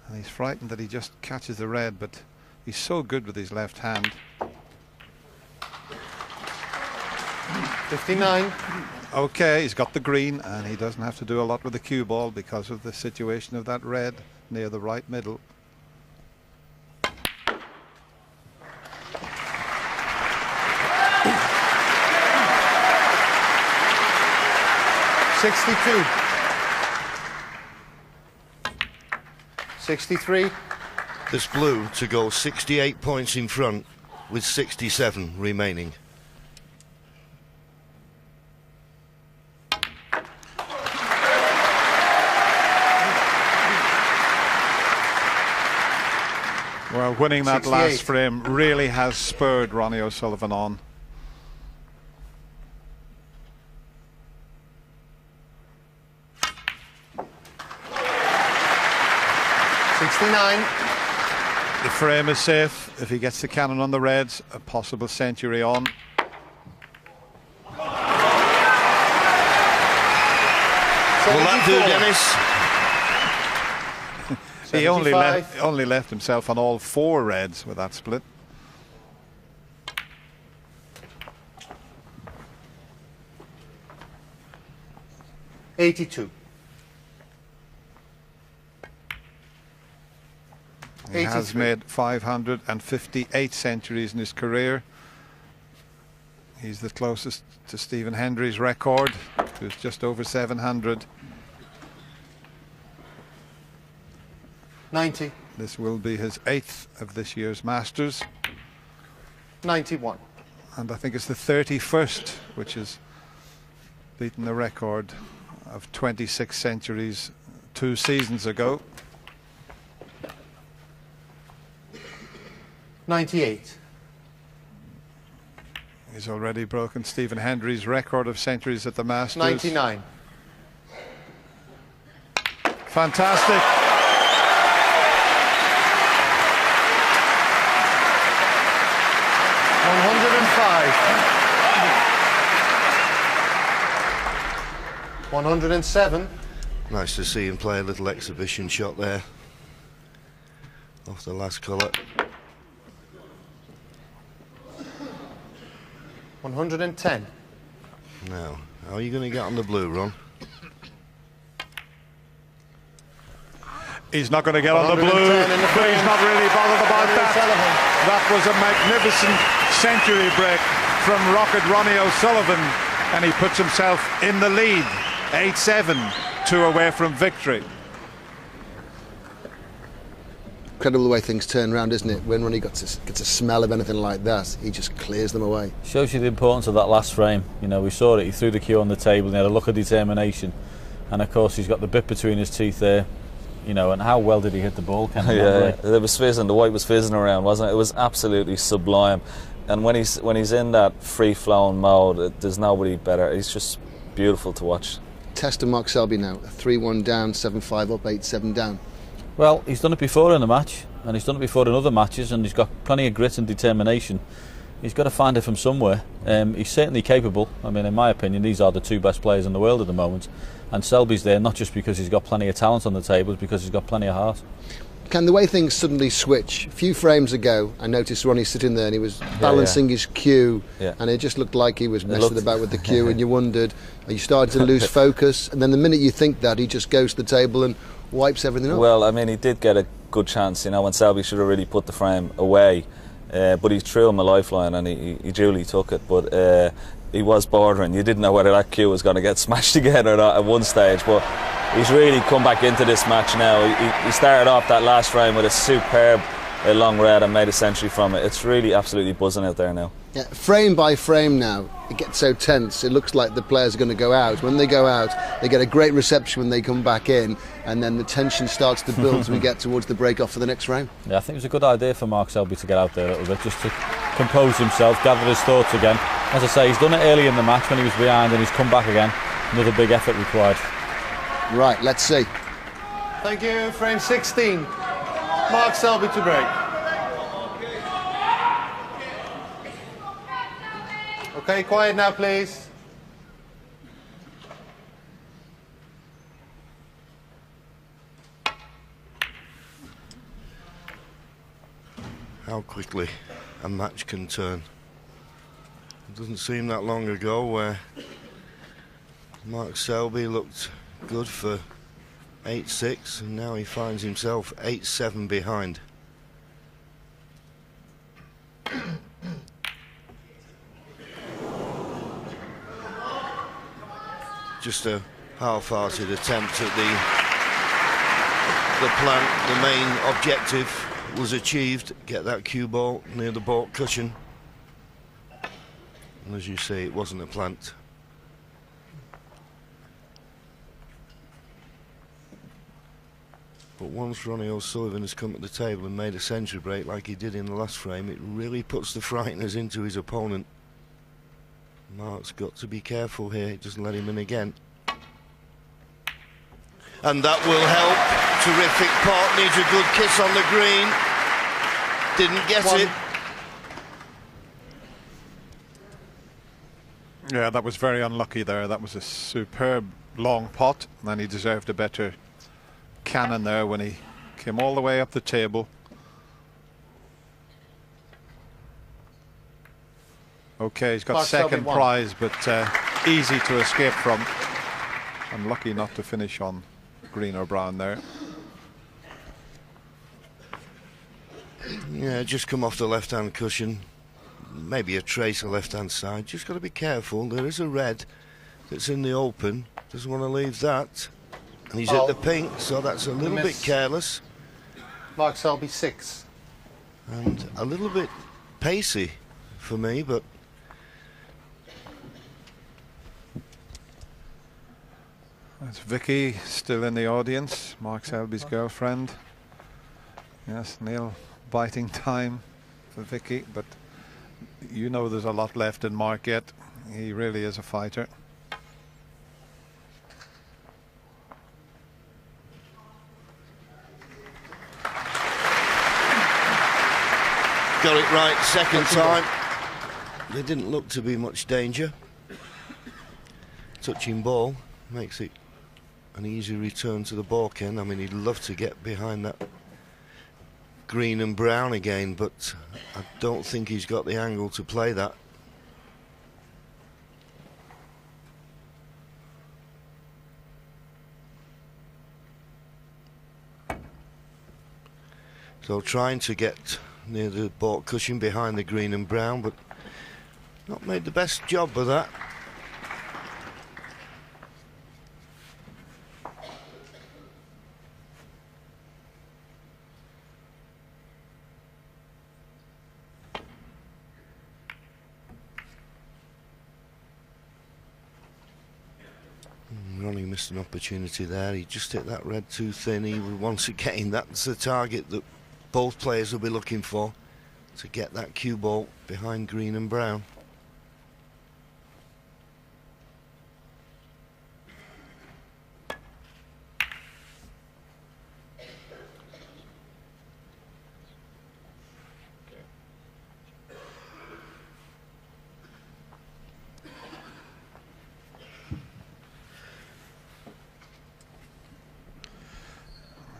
And he's frightened that he just catches the red, but he's so good with his left hand. 59. Okay, he's got the green, and he doesn't have to do a lot with the cue ball because of the situation of that red near the right middle. $62. 63. This blue to go 68 points in front with 67 remaining. Well, winning that 68. last frame really has spurred Ronnie O'Sullivan on. The frame is safe. If he gets the cannon on the reds, a possible century on. Will that do, Dennis? He only left himself on all 4 reds with that split. $82. He has made 558 centuries in his career. He's the closest to Stephen Hendry's record, who's just over 700. 90. This will be his 8th of this year's Masters. 91. And I think it's the 31st which has beaten the record of 26 centuries 2 seasons ago. 98. He's already broken Stephen Hendry's record of centuries at the Masters. 99. Fantastic. $107. Nice to see him play a little exhibition shot there off the last colour. 110. Now, how are you going to get on the blue, Ron? He's not going to get on the blue, but he's not really bothered about that. That was a magnificent century break from Rocket Ronnie O'Sullivan, and he puts himself in the lead, 8-7, 2 away from victory. Incredible the way things turn around, isn't it? When Ronnie gets a smell of anything like that, he just clears them away. Shows you the importance of that last frame. You know, we saw it, he threw the cue on the table and he had a look of determination, and of course he's got the bit between his teeth there. You know, and how well did he hit the ball, Ken? Yeah, it was fizzing, the white was fizzing around, wasn't it? It was absolutely sublime. And when he's in that free-flowing mode, there's nobody better. He's just beautiful to watch. Test of Mark Selby now, 3-1 down, 7-5 up, 8-7 down. Well, he's done it before in a match, and he's done it before in other matches, and he's got plenty of grit and determination. He's got to find it from somewhere. He's certainly capable. I mean, in my opinion, these are the 2 best players in the world at the moment. And Selby's there not just because he's got plenty of talent on the table, it's because he's got plenty of heart. Can the way things suddenly switch? A few frames ago, I noticed Ronnie sitting there and he was balancing his cue, and it just looked like he was messing about with the cue, and you wondered, are you starting to lose focus? And then the minute you think that, he just goes to the table and wipes everything up. Well, I mean, he did get a good chance, you know, when Selby should have really put the frame away, but he threw him a lifeline and he duly took it. But he was bordering. You didn't know whether that cue was going to get smashed again or not at one stage, but he's really come back into this match now. He started off that last frame with a superb long red and made a century from it. It's really absolutely buzzing out there now. Yeah, frame by frame now, it gets so tense. It looks like the players are going to go out. When they go out, they get a great reception when they come back in, and then the tension starts to build as we get towards the break off for the next round. Yeah, I think it was a good idea for Mark Selby to get out there a little bit, just to compose himself, gather his thoughts again. As I say, he's done it early in the match when he was behind, and he's come back again. Another big effort required. Right, let's see. Thank you. Frame 16. Mark Selby to break. Okay, quiet now, please. How quickly a match can turn. It doesn't seem that long ago where Mark Selby looked good for 8-6, and now he finds himself 8-7 behind. Just a half-hearted attempt at the plan. The main objective was achieved. Get that cue ball near the ball cushion. And as you say, it wasn't a plant. But once Ronnie O'Sullivan has come to the table and made a century break like he did in the last frame, it really puts the frighteners into his opponent. Mark's got to be careful here, it doesn't let him in again. And that will help. Terrific pot, needs a good kiss on the green. Didn't get it. Yeah, that was very unlucky there. That was a superb long pot, and he deserved a better cannon there when he came all the way up the table. Okay, he's got second prize, but easy to escape from. Unlucky not to finish on green or brown there. Yeah, just come off the left-hand cushion. Maybe a trace of left-hand side. Just got to be careful. There is a red that's in the open. Doesn't want to leave that. And he's at the pink, so that's a little bit careless. Mark Selby 6. And a little bit pacey for me, but that's Vicky still in the audience, Mark Selby's girlfriend. Yes, nail biting time for Vicky, but you know there's a lot left in Mark yet. He really is a fighter. got it right second time. There didn't look to be much danger. Touching ball makes it an easy return to the ball, Ken. I mean, he'd love to get behind that green and brown again, but I don't think he's got the angle to play that. So trying to get near the ball cushion behind the green and brown, but not made the best job of that. Ronnie missed an opportunity there. He just hit that red too thin. He would, once again, that's the target that both players will be looking for, to get that cue ball behind green and brown.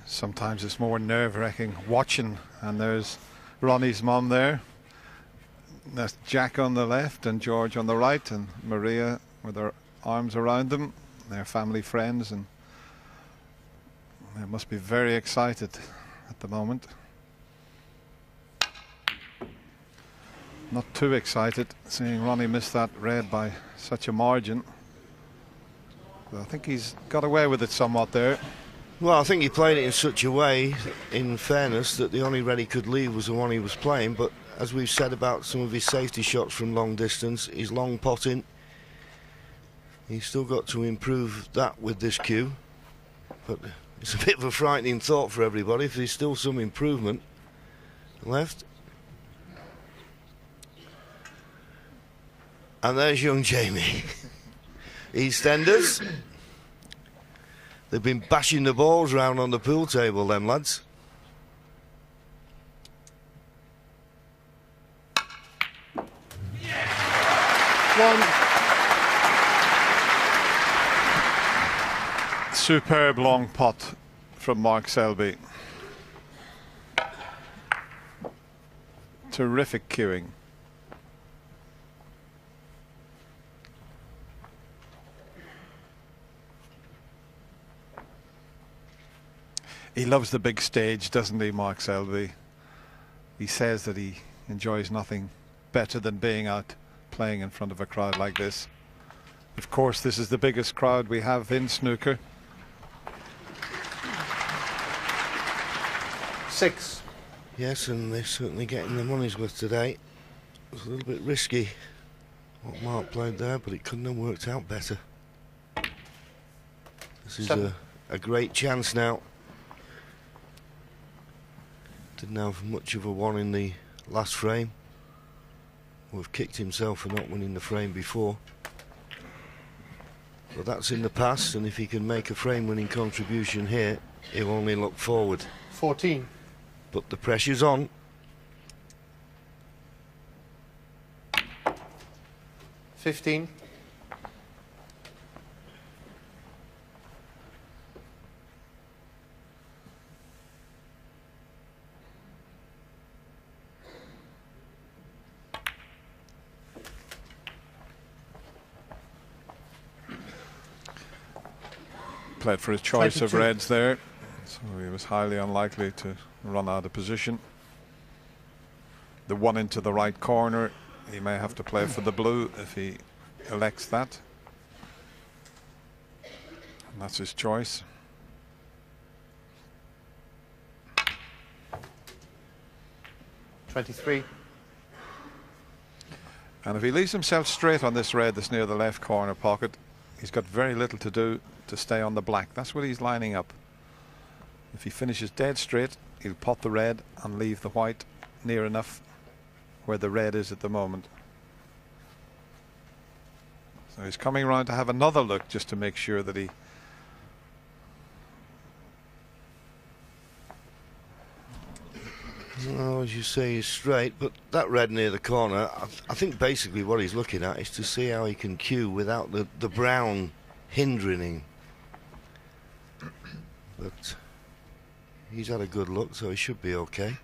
Sometimes it's more nerve-wracking watching, and there's Ronnie's mum there. That's Jack on the left and George on the right, and Maria with her arms around them. They're family friends, and they must be very excited at the moment. Not too excited seeing Ronnie miss that red by such a margin. But I think he's got away with it somewhat there. Well, I think he played it in such a way, in fairness, that the only red he could leave was the one he was playing. But as we've said about some of his safety shots from long distance, his long potting, he's still got to improve that with this cue. But it's a bit of a frightening thought for everybody if there's still some improvement left. And there's young Jamie. EastEnders. They've been bashing the balls round on the pool table, them lads. One. Superb long pot from Mark Selby. Terrific cueing. He loves the big stage, doesn't he, Mark Selby? He says that he enjoys nothing better than being out playing in front of a crowd like this. Of course, this is the biggest crowd we have in snooker. 6. Yes, and they're certainly getting their money's worth today. It was a little bit risky what Mark played there, but it couldn't have worked out better. This is a great chance now. Didn't have much of a one in the last frame. Would have kicked himself for not winning the frame before. But that's in the past, and if he can make a frame-winning contribution here, he'll only look forward. 14. But the pressure's on. 15. Played for his choice 22. of reds there, so he was highly unlikely to run out of position. The one into the right corner, he may have to play for the blue if he elects that. And that's his choice. $23. And if he leaves himself straight on this red that's near the left corner pocket, he's got very little to do to stay on the black. That's what he's lining up. If he finishes dead straight, he'll pot the red and leave the white near enough where the red is at the moment. So he's coming around to have another look just to make sure that he Well, as you say, he's straight, but that red near the corner, I think basically what he's looking at is to see how he can cue without the brown hindering him. But he's had a good look, so he should be okay.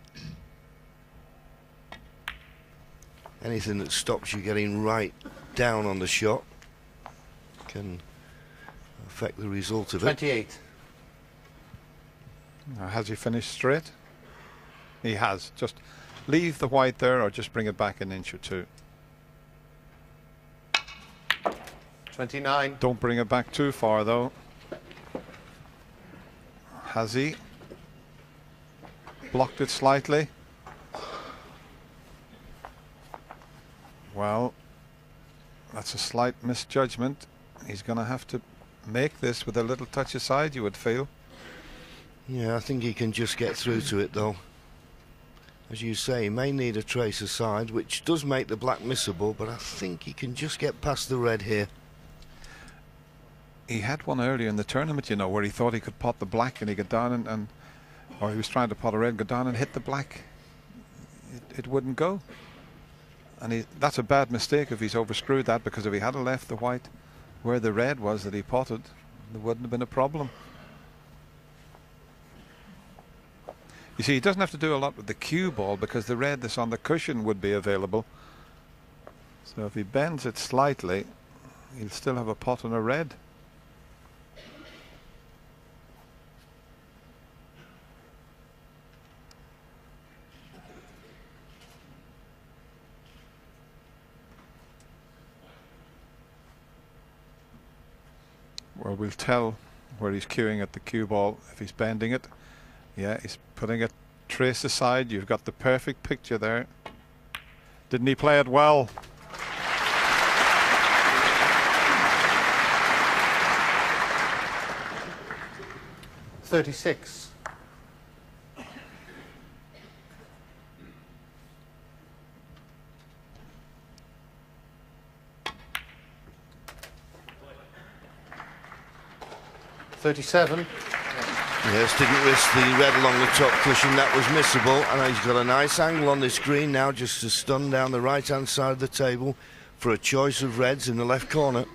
Anything that stops you getting right down on the shot can affect the result of it. 28. Now, has he finished straight? He has. Just leave the white there or just bring it back an inch or two. 29. Don't bring it back too far though. Has he blocked it slightly? Well, that's a slight misjudgment. He's going to have to make this with a little touch aside, you would feel. Yeah, I think he can just get through to it though. As you say, he may need a trace aside, which does make the black missable, but I think he can just get past the red here. He had one earlier in the tournament, you know, where he thought he could pot the black and he got down and or he was trying to pot a red, go down and hit the black. It wouldn't go. And that's a bad mistake if he's overscrewed that, because if he had left the white where the red was that he potted, there wouldn't have been a problem. You see, he doesn't have to do a lot with the cue ball because the red that's on the cushion would be available. So if he bends it slightly, he'll still have a pot and a red. Well, we'll tell where he's cueing at the cue ball if he's bending it. Yeah, he's putting it trace aside. You've got the perfect picture there. Didn't he play it well? .36. .37. Yes, didn't risk the red along the top cushion. That was missable, and he's got a nice angle on this green now, just to stun down the right-hand side of the table for a choice of reds in the left corner.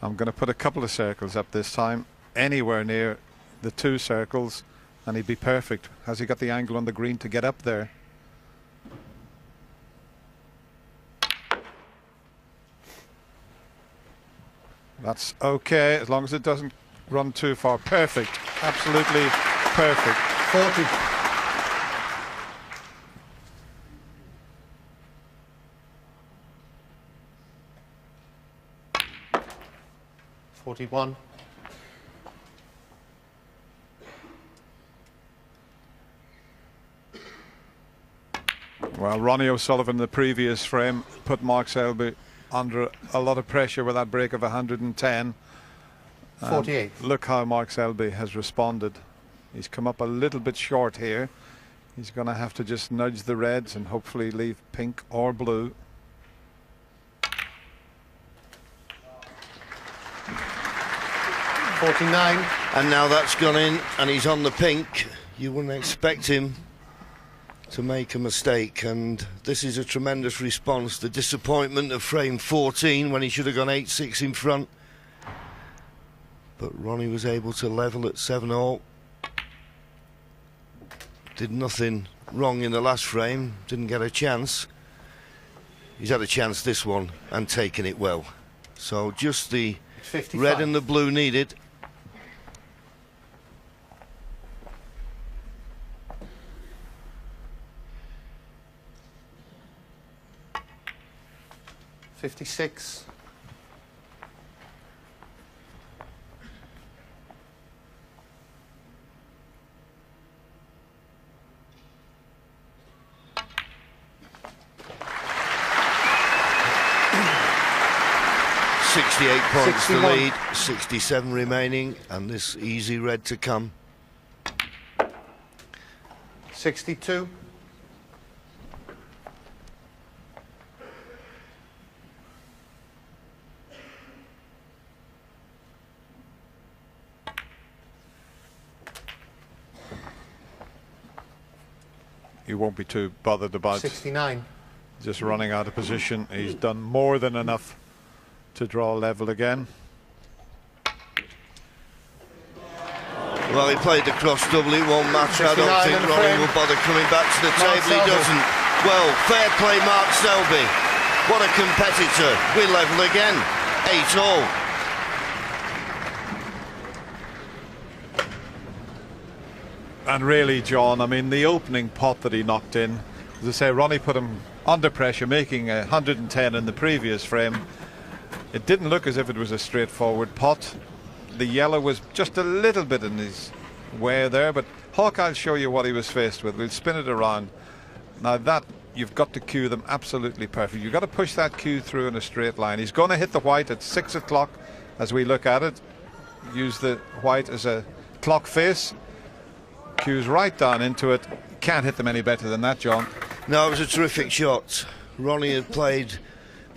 I'm going to put a couple of circles up this time, anywhere near the 2 circles, and he'd be perfect. Has he got the angle on the green to get up there? That's okay, as long as it doesn't run too far. Perfect, absolutely perfect. 40. .41. Well, Ronnie O'Sullivan in the previous frame put Mark Selby under a lot of pressure with that break of 110. 48. Look how Mark Selby has responded. He's come up a little bit short here. He's going to have to just nudge the reds and hopefully leave pink or blue. .49. And now that's gone in, and he's on the pink. You wouldn't expect him to make a mistake, and this is a tremendous response. The disappointment of frame 14 when he should have gone 8-6 in front, but Ronnie was able to level at 7-all. Did nothing wrong in the last frame, didn't get a chance. He's had a chance this one and taken it well. So just the 55. red and the blue needed. .56. .68 points 61. to lead, 67 remaining, and this easy red to come. 62. You won't be too bothered about 69. just running out of position. He's done more than enough to draw level again. Well, he played the cross double, it won't matter. I don't think Ronnie will bother coming back to the table. He doesn't. Well, fair play, Mark Selby. What a competitor. We level again. 8-all. And really, John, I mean, the opening pot that he knocked in, as I say, Ronnie put him under pressure, making 110 in the previous frame. It didn't look as if it was a straightforward pot. The yellow was just a little bit in his way there, but Hawk, I'll show you what he was faced with. We'll spin it around. Now that, you've got to cue them absolutely perfect. You've got to push that cue through in a straight line. He's going to hit the white at 6 o'clock as we look at it. Use the white as a clock face. Cues right down into it. Can't hit them any better than that, John. No, it was a terrific shot. Ronnie had played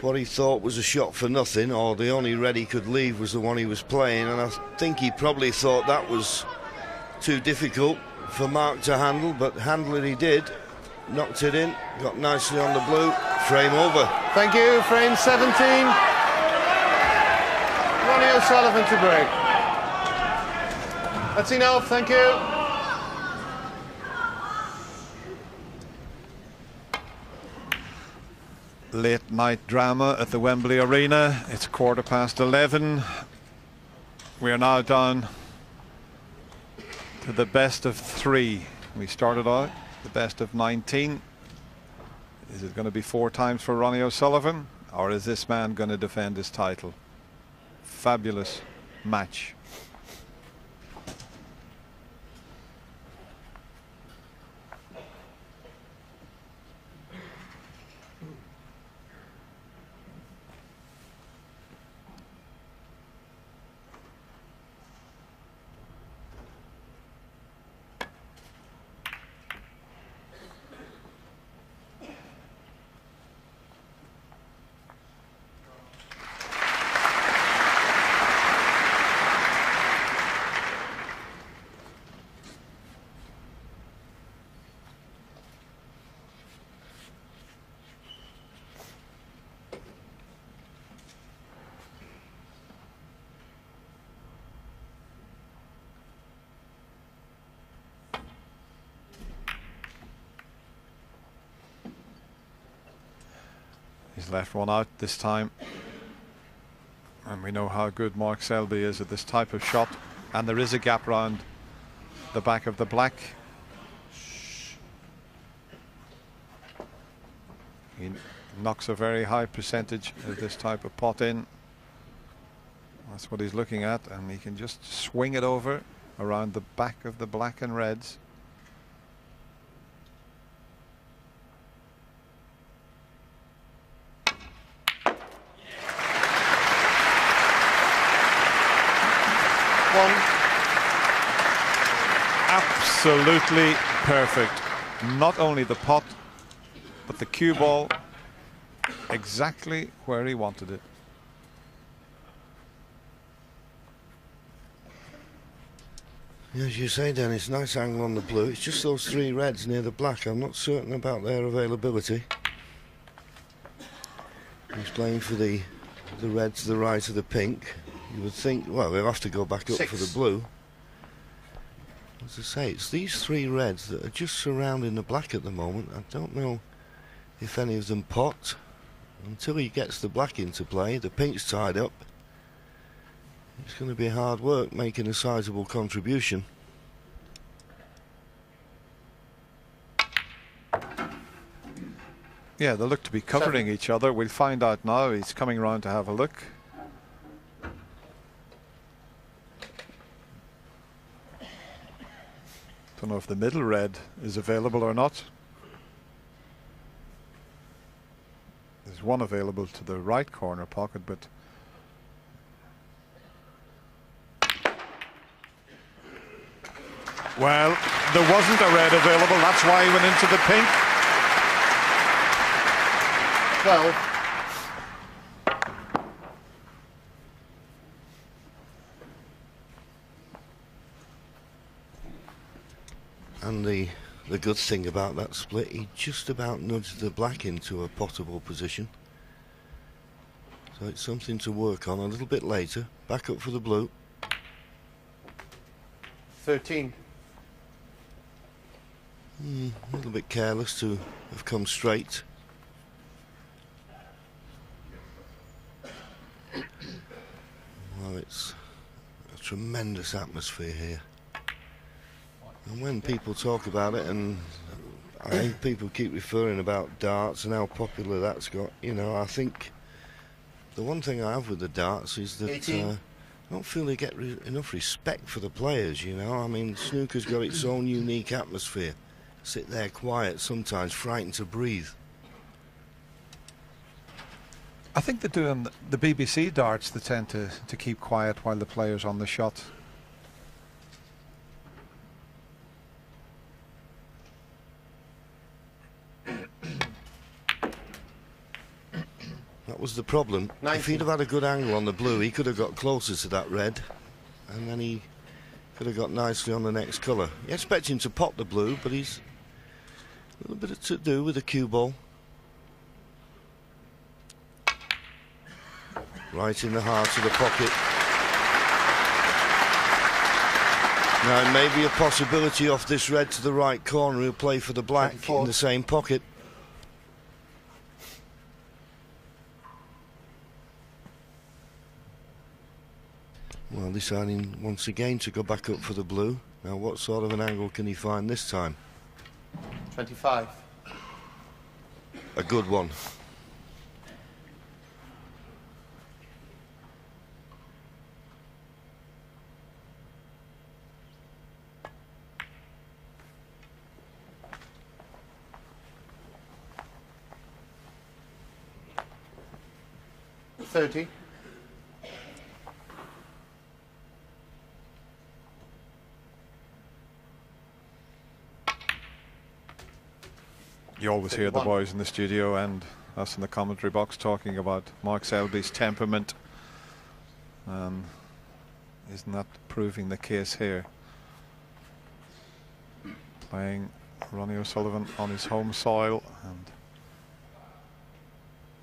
what he thought was a shot for nothing, or the only red he could leave was the one he was playing, and I think he probably thought that was too difficult for Mark to handle, but handle it he did. Knocked it in, got nicely on the blue, frame over. Thank you, frame 17. Ronnie O'Sullivan to break. That's enough, thank you. Late night drama at the Wembley Arena. It's 11:15. We are now down to the best of 3. We started out the best of 19. Is it going to be 4 times for Ronnie O'Sullivan, or is this man going to defend his title? fabulous match. He's left one out this time. And we know how good Mark Selby is at this type of shot. And there is a gap round the back of the black. He knocks a very high percentage of this type of pot in. That's what he's looking at. And he can just swing it over around the back of the black and reds. Absolutely perfect. Not only the pot, but the cue ball exactly where he wanted it. As you say, Dennis, nice angle on the blue. It's just those 3 reds near the black. I'm not certain about their availability. He's playing for the red to the right of the pink. You would think, well, they'll have to go back up for the blue. As I say, it's these 3 reds that are just surrounding the black at the moment. I don't know if any of them pot. Until he gets the black into play, the pink's tied up. It's going to be hard work making a sizable contribution. Yeah, they look to be covering each other. We'll find out now. He's coming round to have a look. Don't know if the middle red is available or not. There's one available to the right corner pocket, but well, there wasn't a red available. That's why he went into the pink. 12. And the good thing about that split, he just about nudged the black into a potable position. So it's something to work on a little bit later. Back up for the blue. 13. A little bit careless to have come straight. Well, it's a tremendous atmosphere here. And when people talk about it, and I think people keep referring about darts and how popular that's got, you know, I think the one thing I have with the darts is that I don't feel they get enough respect for the players, you know. I mean, snooker's got its own unique atmosphere. Sit there quiet, sometimes frightened to breathe. I think they're doing the BBC darts. They tend to keep quiet while the player's on the shot. That was the problem. 19. If he'd have had a good angle on the blue, he could have got closer to that red, and then he could have got nicely on the next colour. You expect him to pop the blue, but he's a little bit to do with the cue ball. Right in the heart of the pocket. Now, maybe a possibility off this red to the right corner who'll play for the black 24. in the same pocket. Well, deciding once again to go back up for the blue. Now, what sort of an angle can he find this time? 25. A good one. 30. You always hear the boys in the studio and us in the commentary box talking about Mark Selby's temperament. Isn't that proving the case here? Playing Ronnie O'Sullivan on his home soil,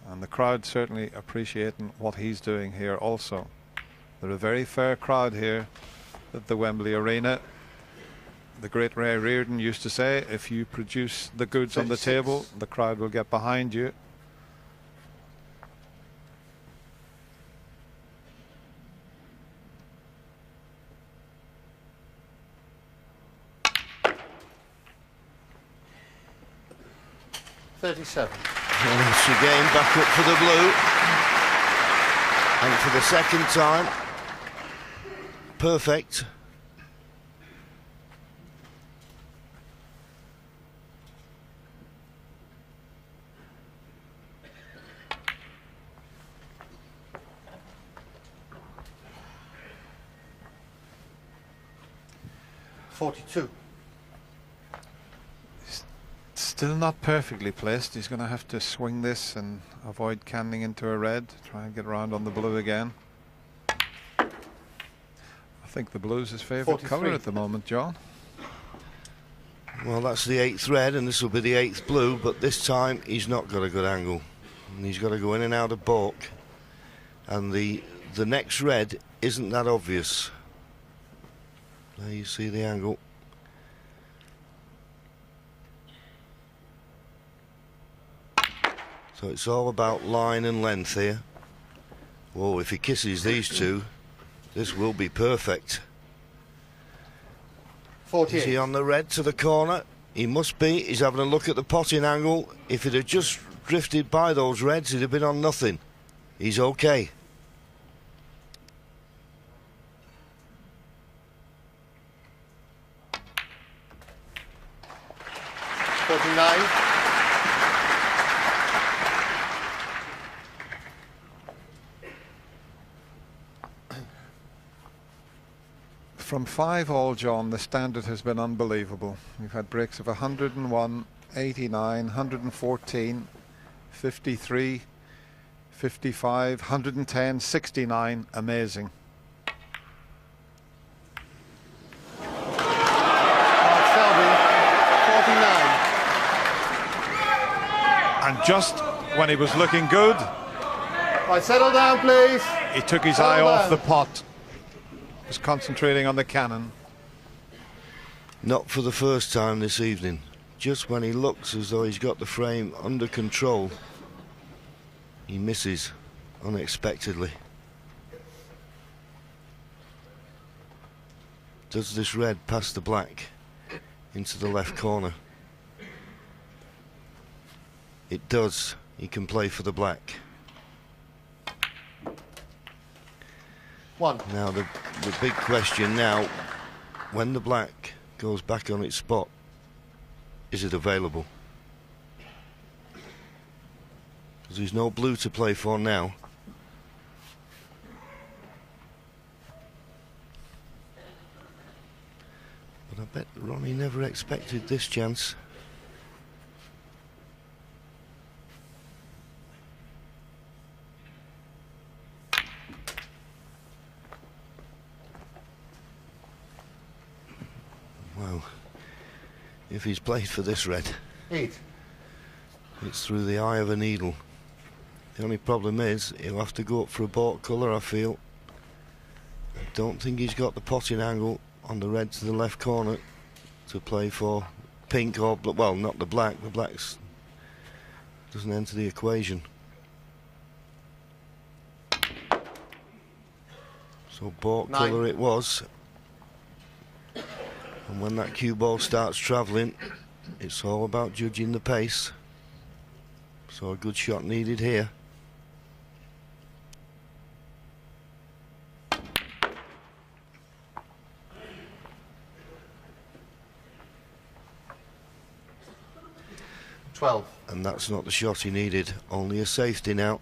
and the crowd certainly appreciating what he's doing here also. They're a very fair crowd here at the Wembley Arena. The great Ray Reardon used to say, if you produce the goods on the table, the crowd will get behind you. $37. Once again, back up for the blue. And for the second time, perfect. $42. Still not perfectly placed. He's going to have to swing this and avoid canning into a red. Try and get around on the blue again. I think the blue's his favourite colour at the moment, John. Well, that's the 8th red, and this will be the 8th blue, but this time he's not got a good angle. And he's got to go in and out of balk. And the next red isn't that obvious. There you see the angle. So it's all about line and length here. Whoa, if he kisses these two, this will be perfect. 48. Is he on the red to the corner? He must be. He's having a look at the potting angle. If it had just drifted by those reds, he'd have been on nothing. He's okay. From 5-all, John, the standard has been unbelievable. We've had breaks of 101, 89, 114, 53, 55, 110, 69. Amazing. Selby, 49. And just when he was looking good, Right, settle down, please. he took his eye off the pot. Was concentrating on the cannon. Not for the first time this evening. Just when he looks as though he's got the frame under control, he misses unexpectedly. Does this red pass the black into the left corner? It does. He can play for the black. Now the big question now, when the black goes back on its spot, is it available? Because there's no blue to play for now. But I bet Ronnie never expected this chance. Wow. If he's played for this red, 8. It's through the eye of a needle. The only problem is he'll have to go up for a balk colour, I feel. I don't think he's got the potting angle on the red to the left corner to play for pink or, well, not the black. The black's doesn't enter the equation. So balk colour it was. And when that cue ball starts travelling, it's all about judging the pace. So a good shot needed here. $12. And that's not the shot he needed, only a safety now.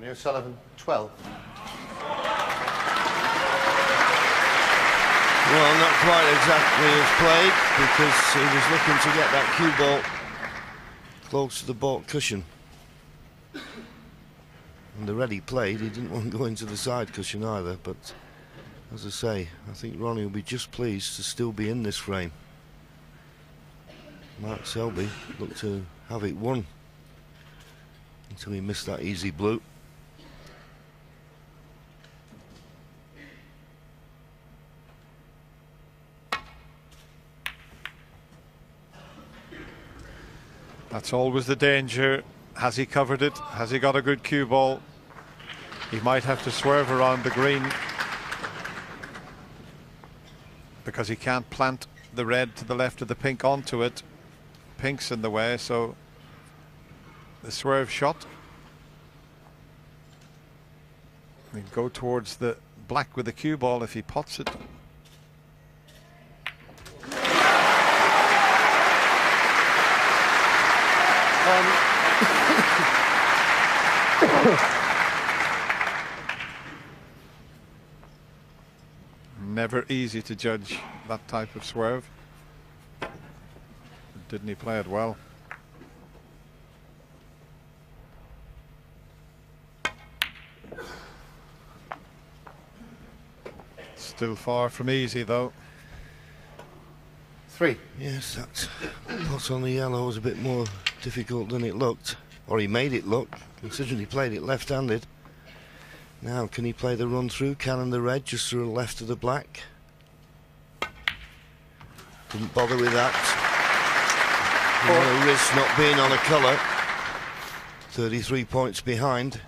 Ronnie O'Sullivan, 12. Well, not quite exactly as played, because he was looking to get that cue ball close to the baulk cushion. And the red he played, he didn't want to go into the side cushion either, but as I say, I think Ronnie will be just pleased to still be in this frame. Mark Selby looked to have it won until he missed that easy blue. That's always the danger. Has he covered it? Has he got a good cue ball? He might have to swerve around the green because he can't plant the red to the left of the pink onto it. Pink's in the way, so the swerve shot. He'll go towards the black with the cue ball if he pots it. Never easy to judge that type of swerve. Didn't he play it well? Still far from easy though. 3. Yes, that pot on the yellow was a bit more difficult than it looked, or he made it look, considering he played it left-handed. Now, can he play the run through, cannon the red just to the left of the black? Didn't bother with that. No risk not being on a colour. 33 points behind.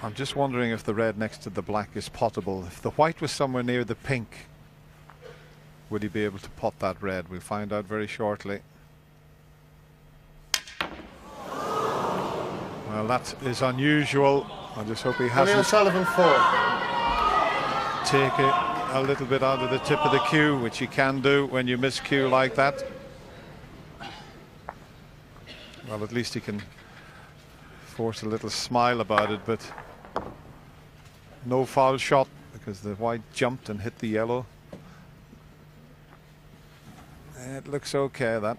I'm just wondering if the red next to the black is potable. If the white was somewhere near the pink, would he be able to pot that red? We'll find out very shortly. Well, that is unusual. I just hope he Ronnie hasn't O'Sullivan, 4. taken a little bit out of the tip of the cue, which you can do when you miss cue like that. Well, at least he can force a little smile about it, but no foul shot because the white jumped and hit the yellow. It looks okay, that.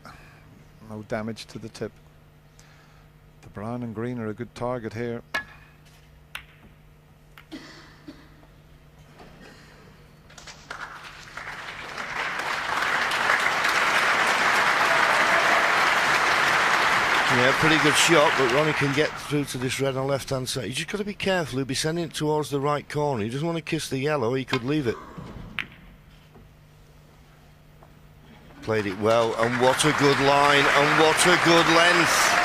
No damage to the tip. The brown and green are a good target here. Yeah, pretty good shot, but Ronnie can get through to this red on left-hand side. You just got to be careful. He'll be sending it towards the right corner. He doesn't want to kiss the yellow. He could leave it. Played it well, and what a good line, and what a good length.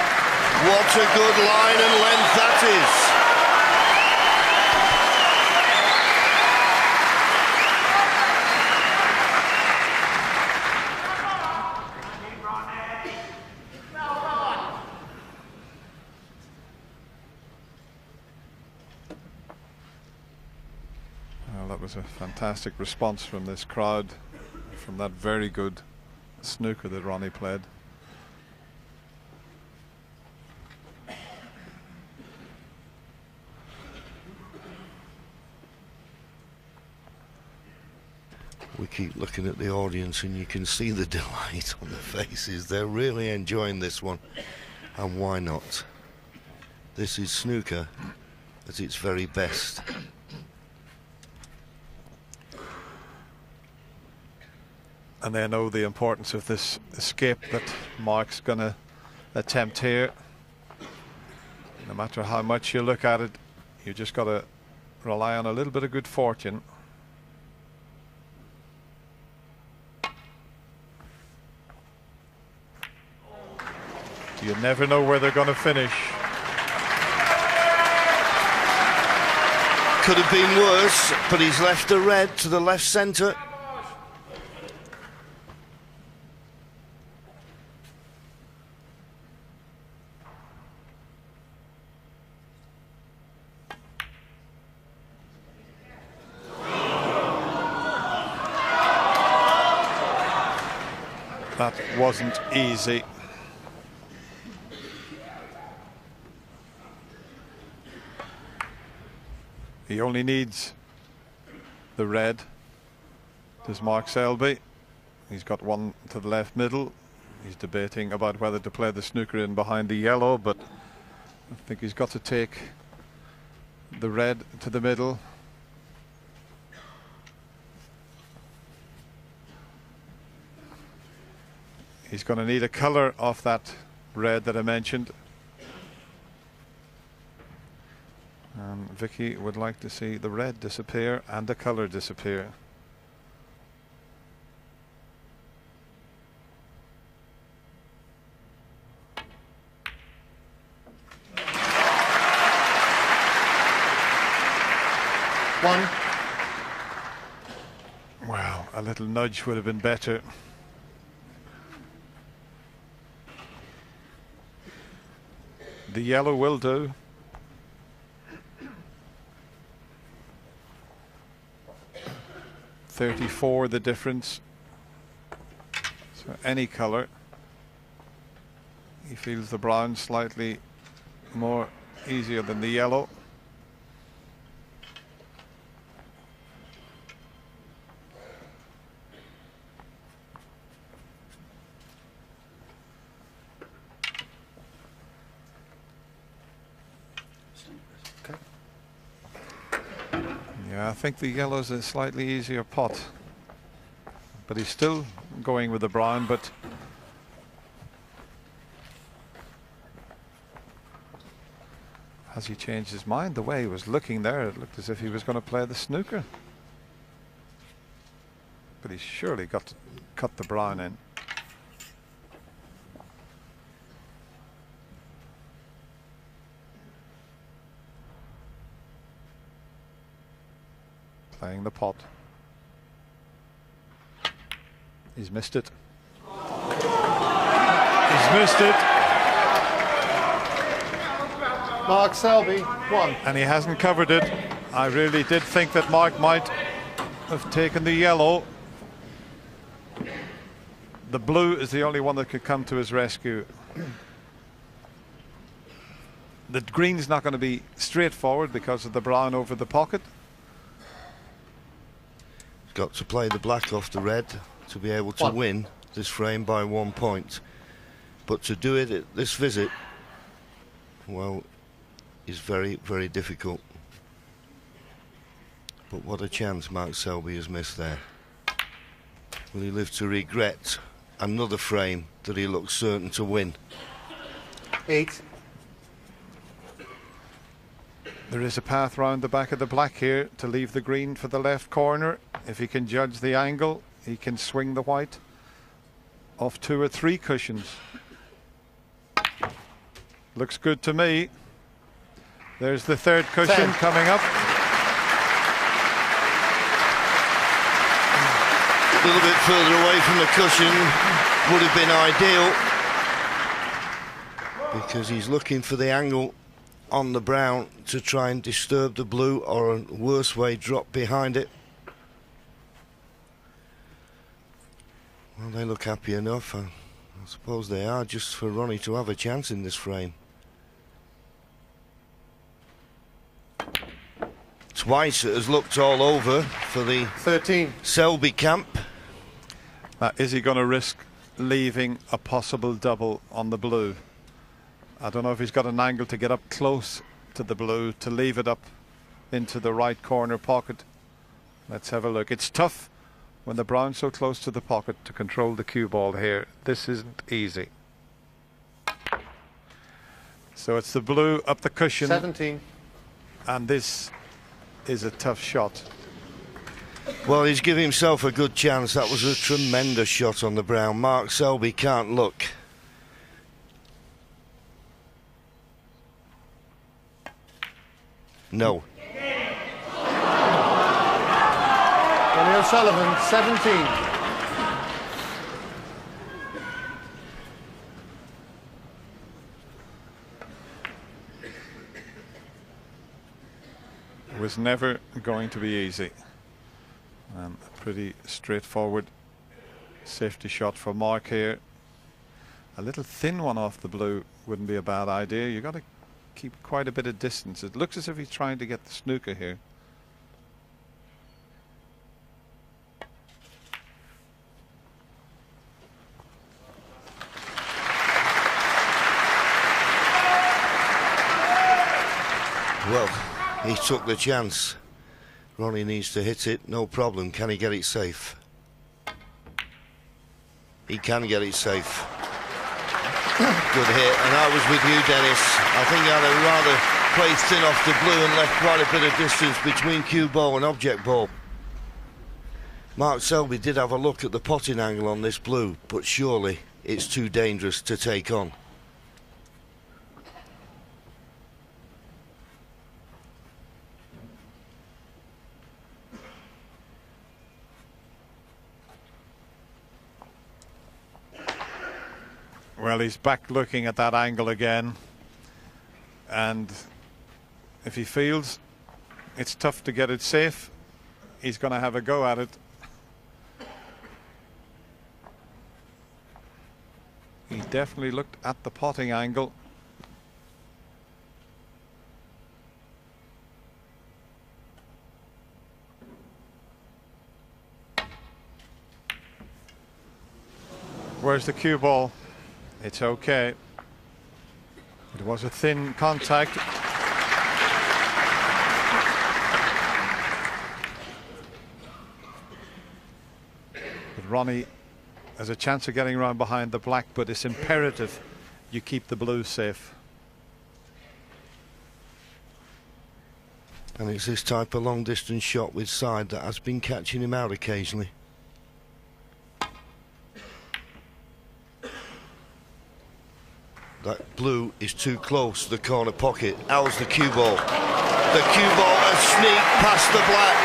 What a good line and length that is. Well, that was a fantastic response from this crowd, from that very good snooker that Ronnie played. We keep looking at the audience and you can see the delight on their faces. They're really enjoying this one, and why not? This is snooker at its very best. And they know the importance of this escape that Mark's going to attempt here. No matter how much you look at it, you just got to rely on a little bit of good fortune. You never know where they're going to finish. Could have been worse, but he's left the red to the left centre. That wasn't easy. He only needs the red. There's Mark Selby. He's got one to the left middle. He's debating about whether to play the snooker in behind the yellow, but I think he's got to take the red to the middle. He's going to need a colour off that red that I mentioned. Vicky would like to see the red disappear and the colour disappear. One. Wow, a little nudge would have been better. The yellow will do. $34 the difference. So any colour. He feels the brown slightly more easier than the yellow. I think the yellow's a slightly easier pot, but he's still going with the brown. But has he changed his mind? The way he was looking there, it looked as if he was going to play the snooker, but he's surely got to cut the brown in. Playing the pot. He's missed it. He's missed it. Mark Selby, 1. And he hasn't covered it. I really did think that Mark might have taken the yellow. The blue is the only one that could come to his rescue. The green's not going to be straightforward because of the brown over the pocket. Got to play the black off the red to be able to win this frame by 1 point, but to do it at this visit, well, is very, very difficult. But what a chance Mark Selby has missed there. Will he live to regret another frame that he looks certain to win? 8. There is a path round the back of the black here to leave the green for the left corner. If he can judge the angle, he can swing the white off 2 or 3 cushions. Looks good to me. There's the third cushion coming up. A little bit further away from the cushion would have been ideal, because he's looking for the angle on the brown to try and disturb the blue, or a worse way, drop behind it. Well, they look happy enough. I suppose they are, just for Ronnie to have a chance in this frame. Twice it has looked all over for the 13 Selby camp. Now, is he going to risk leaving a possible double on the blue? I don't know if he's got an angle to get up close to the blue, to leave it up into the right corner pocket. Let's have a look. It's tough when the brown's so close to the pocket to control the cue ball here. This isn't easy. So it's the blue up the cushion. 17. And this is a tough shot. Well, he's given himself a good chance. That was a tremendous shot on the brown. Mark Selby can't look. No. Ronnie O'Sullivan, 17. It was never going to be easy. A pretty straightforward safety shot for Mark here. A little thin one off the blue wouldn't be a bad idea. You've got to keep quite a bit of distance. It looks as if he's trying to get the snooker here. He took the chance. Ronnie needs to hit it, no problem. Can he get it safe? He can get it safe. Good hit, and I was with you, Dennis. I think he had a rather played thin off the blue and left quite a bit of distance between cue ball and object ball. Mark Selby did have a look at the potting angle on this blue, but surely it's too dangerous to take on. Well, he's back looking at that angle again, and if he feels it's tough to get it safe, he's going to have a go at it. He definitely looked at the potting angle. Where's the cue ball? It's okay. It was a thin contact. But Ronnie has a chance of getting around behind the black, but it's imperative you keep the blue safe. And it's this type of long distance shot with side that has been catching him out occasionally. That blue is too close to the corner pocket. How's the cue ball? The cue ball has sneaked past the black.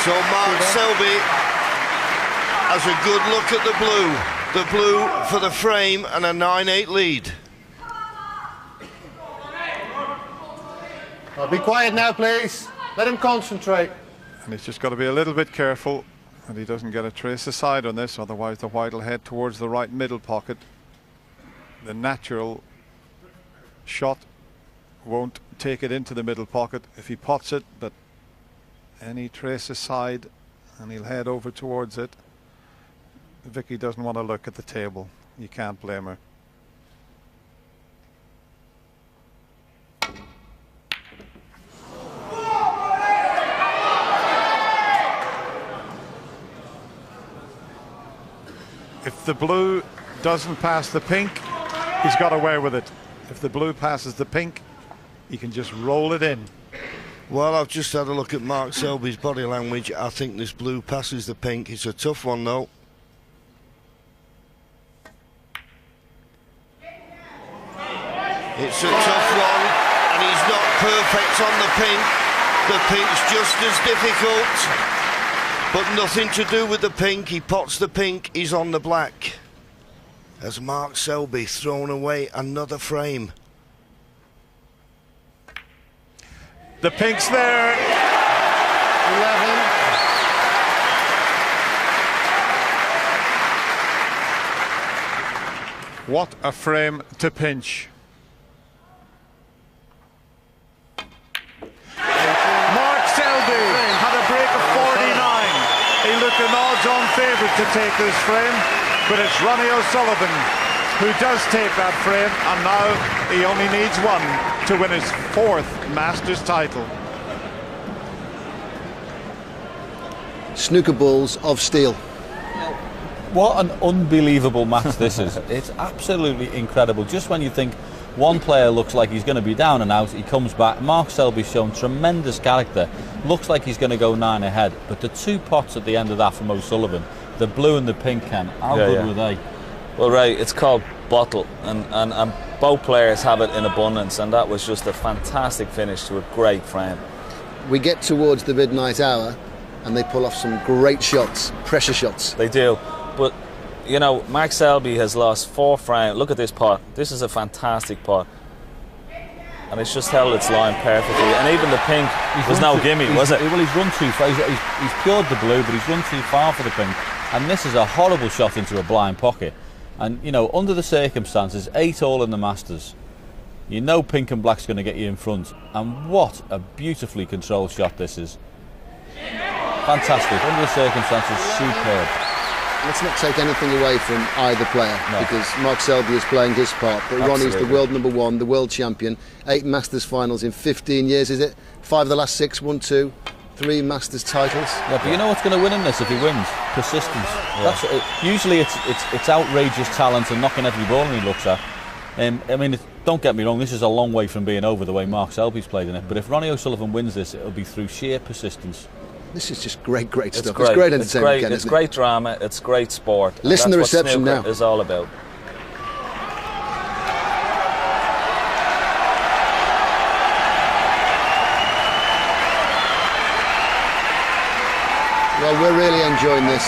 So Mark Selby has a good look at the blue. The blue for the frame and a 9-8 lead. Be quiet now, please. Let him concentrate. And he's just got to be a little bit careful that he doesn't get a trace aside on this, otherwise the white will head towards the right middle pocket. The natural shot won't take it into the middle pocket if he pots it, but any trace aside and he'll head over towards it. Vicky doesn't want to look at the table. You can't blame her. If the blue doesn't pass the pink, he's got away with it. If the blue passes the pink, he can just roll it in. Well, I've just had a look at Mark Selby's body language. I think this blue passes the pink. It's a tough one, though. It's a tough one, and he's not perfect on the pink. The pink's just as difficult, but nothing to do with the pink. He pots the pink, he's on the black. As Mark Selby thrown away another frame. The pink's there. 11. What a frame to pinch. Mark Selby had a break of 49. He looked an odds-on favourite to take this frame, but it's Ronnie O'Sullivan who does take that frame, and now he only needs one to win his 4th Masters title. Snooker balls of steel. What an unbelievable match this is. It's absolutely incredible. Just when you think one player looks like he's going to be down and out, he comes back. Mark Selby's shown tremendous character. Looks like he's going to go 9 ahead. But the 2 pots at the end of that from O'Sullivan, the blue and the pink, Ken, how good were they? Well, right, it's called bottle, and both players have it in abundance, and that was just a fantastic finish to a great frame. We get towards the midnight hour and they pull off some great shots, pressure shots. They do, but you know, Mark Selby has lost 4 frames. Look at this pot. This is a fantastic pot, and it's just held its line perfectly. And even the pink was no gimme, was it? Well, he's run too far. He's cured the blue, but he's run too far for the pink. And this is a horrible shot into a blind pocket. And you know, under the circumstances, 8 all in the Masters, you know pink and black's going to get you in front. And what a beautifully controlled shot this is. Fantastic. Under the circumstances, superb. let's not take anything away from either player, because Mark Selby is playing his part, but Ronnie's the world #1, the world champion, 8 Masters finals in 15 years, is it? 5 of the last 6, 1, 2, 3 Masters titles. Yeah, but you know what's going to win in this if he wins? Persistence. That's usually it's outrageous talent and knocking every ball he looks at. I mean, don't get me wrong, this is a long way from being over the way Mark Selby's played in it, but if Ronnie O'Sullivan wins this, it'll be through sheer persistence. This is just great stuff. Great. It's great entertainment. It's great drama. It's great sport. Listen to the reception now. Is all about. Well, we're really enjoying this.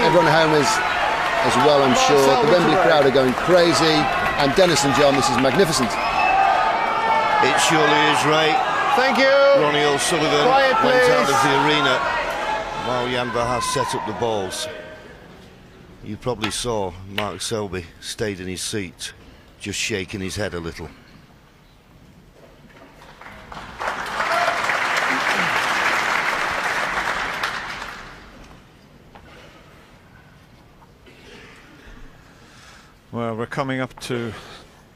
Everyone at home is as well, I'm sure. The Wembley crowd are going crazy. And Dennis and John, this is magnificent. It surely is, Ray. Thank you. Ronnie O'Sullivan Quiet, went out please. of the arena while Jan Verhaas set up the balls. You probably saw Mark Selby stayed in his seat, just shaking his head a little. Well, we're coming up to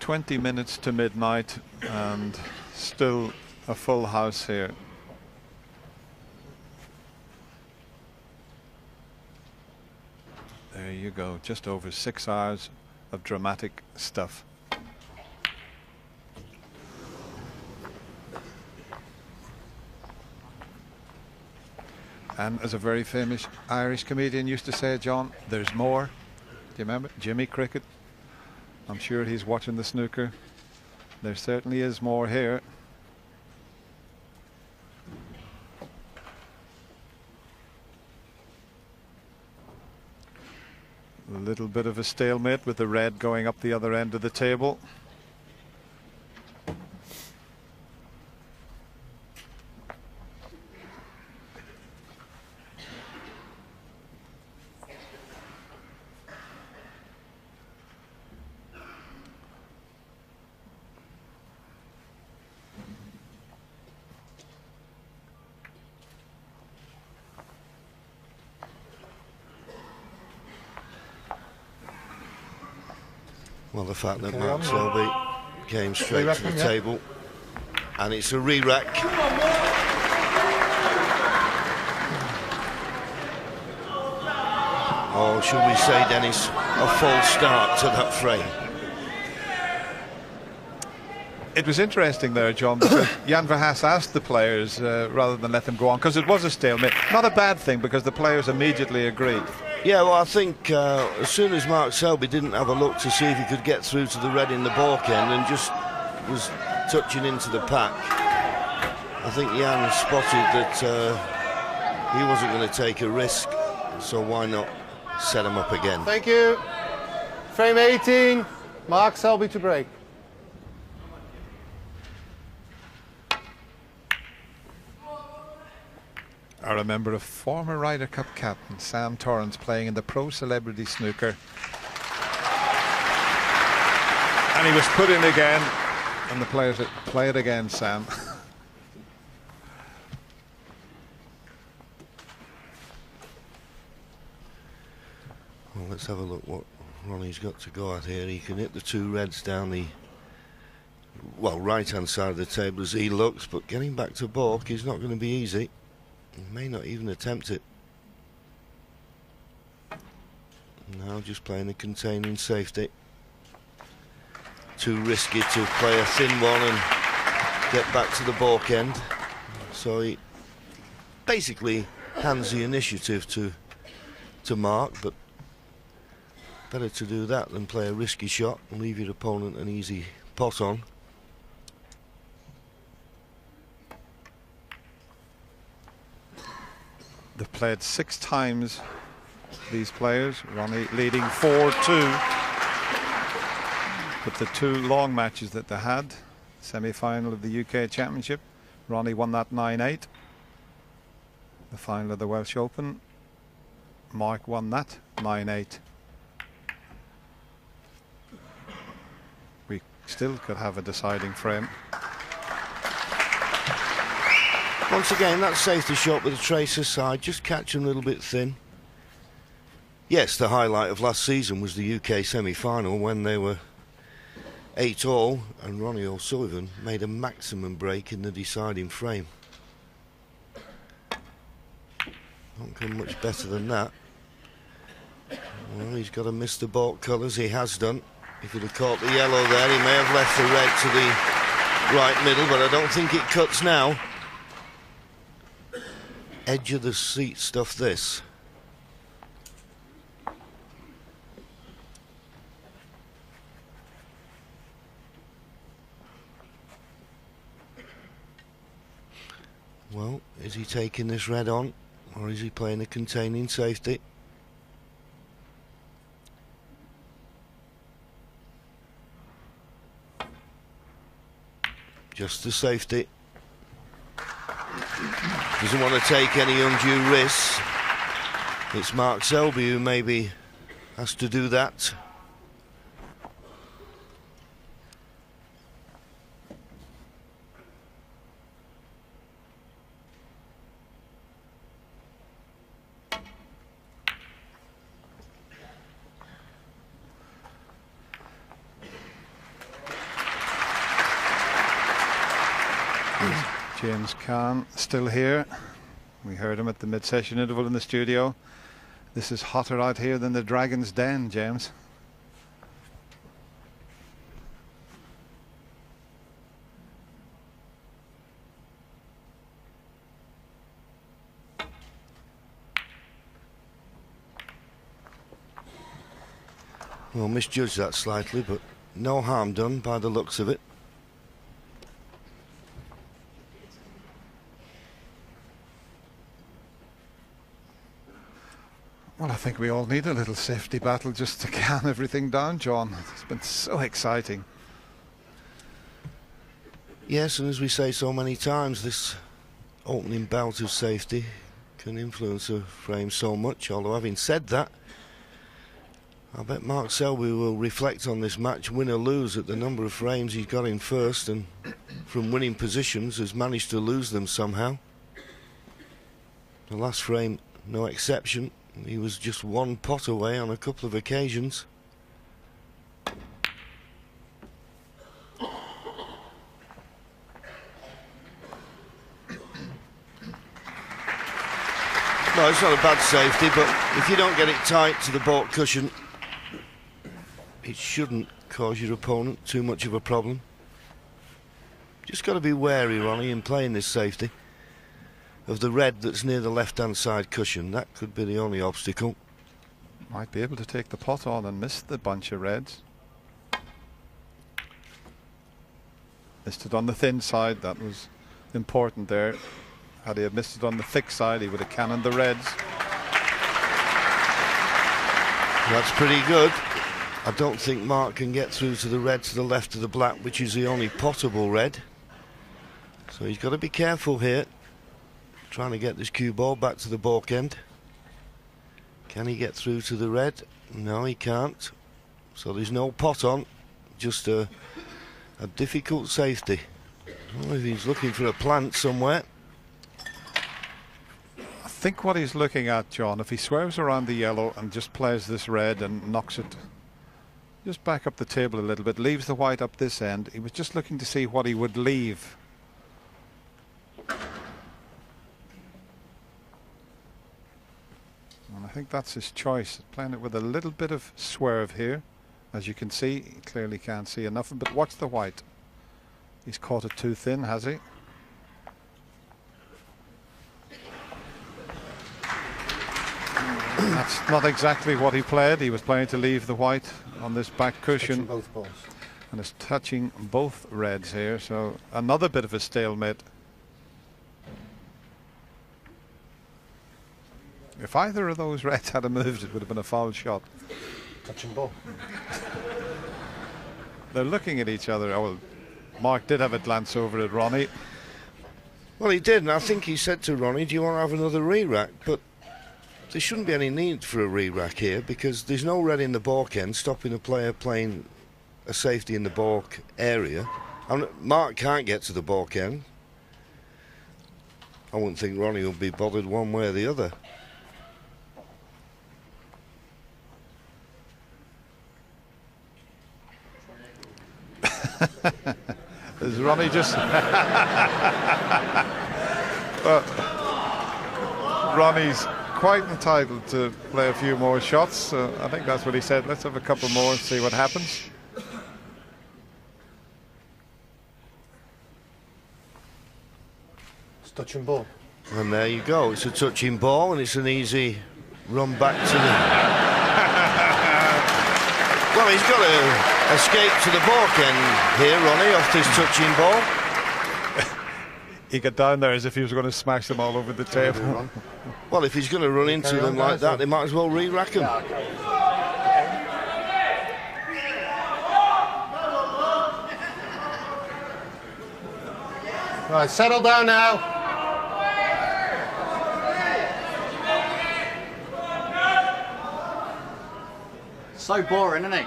20 minutes to midnight and still a full house here. There you go, just over 6 hours of dramatic stuff. And as a very famous Irish comedian used to say, John, there's more. Do you remember? Jimmy Cricket. I'm sure he's watching the snooker. There certainly is more here. A little bit of a stalemate with the red going up the other end of the table. Well, the fact that Mark Selby came straight to the table, and it's a re-rack. Or should we say, Dennis, a false start to that frame. It was interesting there, John, because Jan Verhaas asked the players rather than let them go on, because it was a stalemate. Not a bad thing, because the players immediately agreed. Yeah, well, I think as soon as Mark Selby didn't have a look to see if he could get through to the red in the balk end and just was touching into the pack, I think Jan spotted that he wasn't going to take a risk, so why not set him up again? Thank you. Frame 18, Mark Selby to break. I remember a former Ryder Cup captain, Sam Torrance, playing in the Pro Celebrity Snooker. And he was put in again, and the players said, "Play it again, Sam." Well, let's have a look what Ronnie's got to go at here. He can hit the 2 reds down the, well, right-hand side of the table as he looks, but getting back to balk is not going to be easy. He may not even attempt it. Now just playing a containing safety. Too risky to play a thin one and get back to the balk end. So he basically hands the initiative to Mark, but better to do that than play a risky shot and leave your opponent an easy pot on. They've played 6 times, these players. Ronnie leading 4-2. But the 2 long matches that they had, semi-final of the UK Championship, Ronnie won that 9-8. The final of the Welsh Open, Mark won that 9-8. We still could have a deciding frame. Once again, that safety shot with a tracer side, just catch him a little bit thin. Yes, the highlight of last season was the UK semi-final when they were 8-all and Ronnie O'Sullivan made a maximum break in the deciding frame. Don't come much better than that. Well, he's got to miss the baulk colours. He has done. If he'd have caught the yellow there, he may have left the red to the right middle, but I don't think it cuts now. Edge of the seat stuff, this. Well, is he taking this red on, or is he playing a containing safety? Just the safety. Doesn't want to take any undue risks. It's Mark Selby who maybe has to do that. James Caan still here. We heard him at the mid-session interval in the studio. This is hotter out here than the Dragon's Den, James. Well, misjudged that slightly, but no harm done by the looks of it. Well, I think we all need a little safety battle just to calm everything down, John. It's been so exciting. Yes, and as we say so many times, this opening bout of safety can influence a frame so much. Although, having said that, I bet Mark Selby will reflect on this match, win or lose, at the number of frames he's got in first, and from winning positions has managed to lose them somehow. The last frame, no exception. He was just one pot away on a couple of occasions. No, it's not a bad safety, but if you don't get it tight to the baulk cushion, it shouldn't cause your opponent too much of a problem. Just got to be wary, Ronnie, in playing this safety, of the red that's near the left-hand side cushion. That could be the only obstacle. Might be able to take the pot on and miss the bunch of reds. Missed it on the thin side. That was important there. Had he have missed it on the thick side, he would have cannoned the reds. That's pretty good. I don't think Mark can get through to the red to the left of the black, which is the only potable red. So he's got to be careful here, trying to get this cue ball back to the baulk end. Can he get through to the red? No, he can't. So there's no pot on, just a difficult safety. I don't know if he's looking for a plant somewhere. I think what he's looking at, John, if he swerves around the yellow and just plays this red and knocks it just back up the table a little bit, leaves the white up this end, he was just looking to see what he would leave. And I think that's his choice, playing it with a little bit of swerve here. As you can see, he clearly can't see enough, but watch the white. He's caught it too thin, has he? That's not exactly what he played. He was playing to leave the white on this back cushion. Both balls. And it's touching both reds here, so another bit of a stalemate. If either of those reds had moved, it would have been a foul shot. Touching ball. They're looking at each other. Oh, well, Mark did have a glance over at Ronnie. Well, he did, and I think he said to Ronnie, do you want to have another re-rack? But there shouldn't be any need for a re-rack here, because there's no red in the baulk end stopping a player playing a safety in the baulk area. And Mark can't get to the baulk end. I wouldn't think Ronnie will be bothered one way or the other. Is Ronnie just... Ronnie's quite entitled to play a few more shots, so I think that's what he said. Let's have a couple more and see what happens. It's touching ball. And there you go. It's a touching ball, and it's an easy run back to the... Well, he's got to escape to the baulk end here, Ronnie, off this touching ball. He got down there as if he was going to smash them all over the table. Well, if he's going to run into them like that, they might as well re-rack them. Right, settle down now. So boring, isn't he?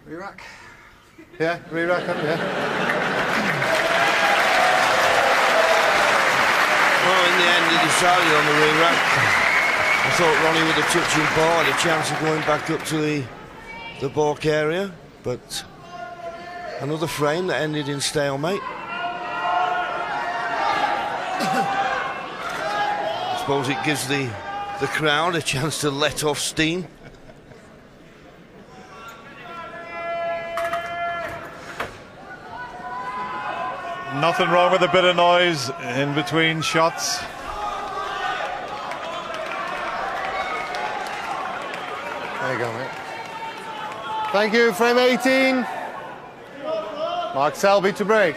Re-rack. Yeah, re-rack him, yeah. Well, in the end, he decided on the re-rack. I thought Ronnie with a touching ball had a chance of going back up to the baulk area, but another frame that ended in stalemate. I suppose it gives the crowd a chance to let off steam. Nothing wrong with a bit of noise in between shots. There you go, mate. Thank you, frame 18. Mark Selby to break.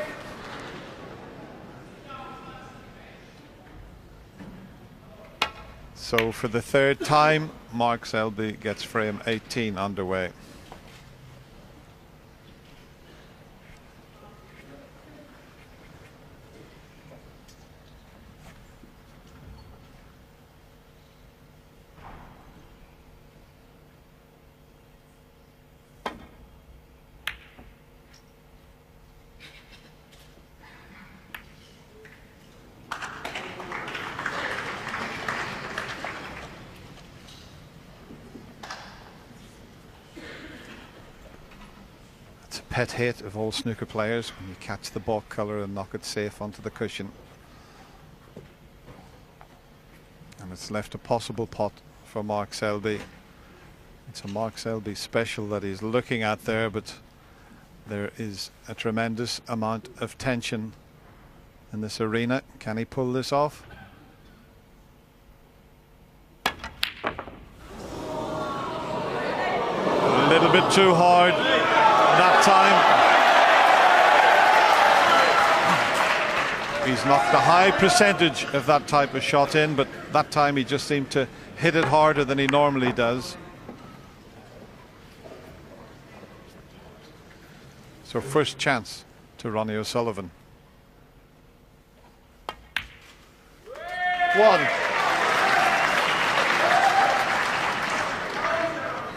So for the third time, Mark Selby gets frame 18 underway. Pet hate of all snooker players when you catch the baulk colour and knock it safe onto the cushion. And it's left a possible pot for Mark Selby. It's a Mark Selby special that he's looking at there, but there is a tremendous amount of tension in this arena. Can he pull this off? A little bit too hard that time. He's knocked a high percentage of that type of shot in, but that time he just seemed to hit it harder than he normally does. So first chance to Ronnie O'Sullivan. One.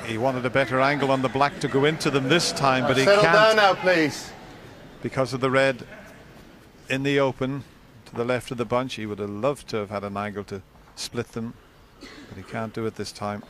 He wanted a better angle on the black to go into them this time, but he Settle can't. down now, please. Because of the red in the open to the left of the bunch. He would have loved to have had an angle to split them, but he can't do it this time.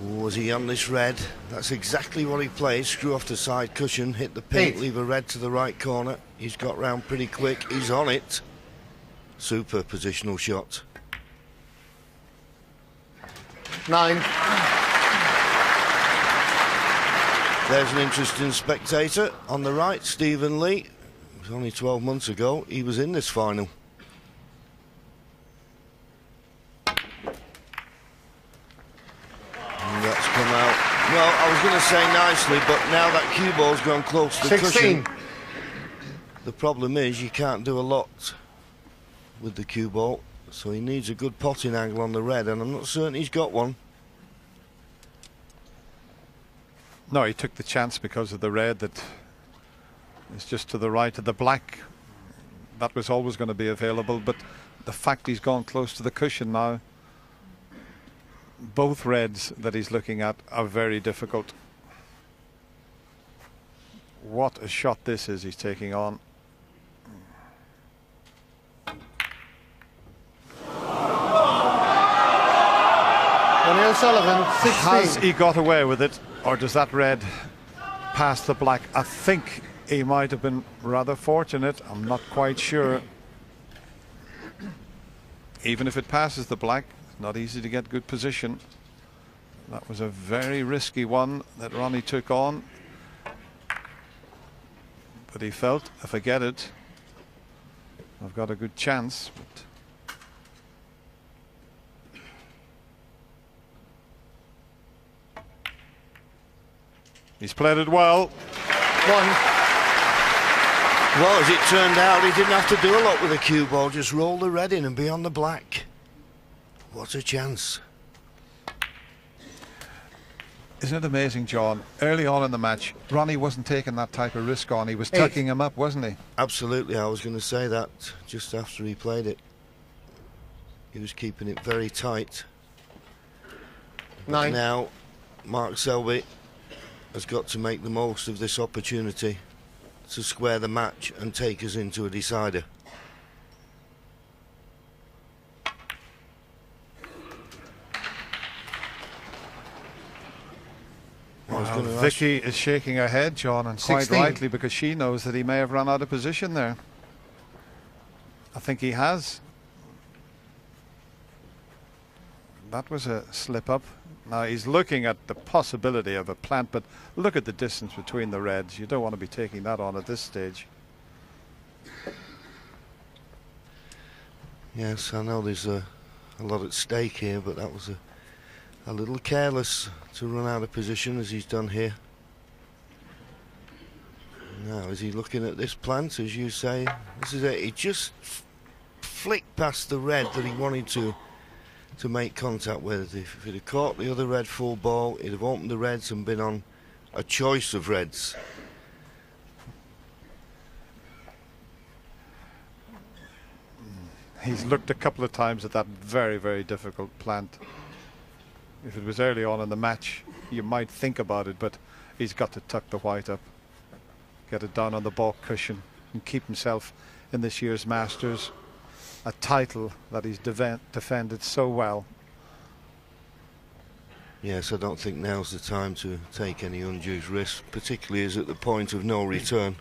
Was he on this red? That's exactly what he played. Screw off the side cushion, hit the pink, leave a red to the right corner. He's got round pretty quick. He's on it. Super positional shot. 9. There's an interesting spectator on the right, Stephen Lee. It was only 12 months ago. He was in this final. That's come out. Well, I was going to say nicely, but now that cue ball's gone close to the 16. cushion. The problem is you can't do a lot with the cue ball, so he needs a good potting angle on the red, and I'm not certain he's got one. No, he took the chance because of the red that is just to the right of the black. That was always going to be available, but the fact he's gone close to the cushion now both reds that he's looking at are very difficult. What a shot this is he's taking on. Ronnie O'Sullivan, 16. Has he got away with it, or does that red pass the black? I think he might have been rather fortunate. I'm not quite sure. Even if it passes the black, it's not easy to get good position. That was a very risky one that Ronnie took on. But he felt, if I get it, I've got a good chance. But he's played it well. Well, as it turned out, he didn't have to do a lot with the cue ball, just roll the red in and be on the black. What a chance. Isn't it amazing, John? Early on in the match, Ronnie wasn't taking that type of risk on. He was tucking him up, wasn't he? Absolutely, I was going to say that just after he played it. He was keeping it very tight. 9. Now, Mark Selby has got to make the most of this opportunity to square the match and take us into a decider. Well, Vicky is shaking her head, John, and quite 16. rightly, because she knows that he may have run out of position there. I think he has. That was a slip up. Now he's looking at the possibility of a plant, but look at the distance between the reds. You don't want to be taking that on at this stage. Yes, I know there's a lot at stake here, but that was a little careless to run out of position as he's done here. Now, is he looking at this plant, as you say? This is it. He just flicked past the red that he wanted to make contact with. If he'd have caught the other red full ball, he'd have opened the reds and been on a choice of reds. He's looked a couple of times at that very, very difficult plant. If it was early on in the match, you might think about it, but he's got to tuck the white up, get it down on the ball cushion, and keep himself in this year's Masters, a title that he's defended so well. Yes, I don't think now's the time to take any undue risk, particularly as at the point of no return.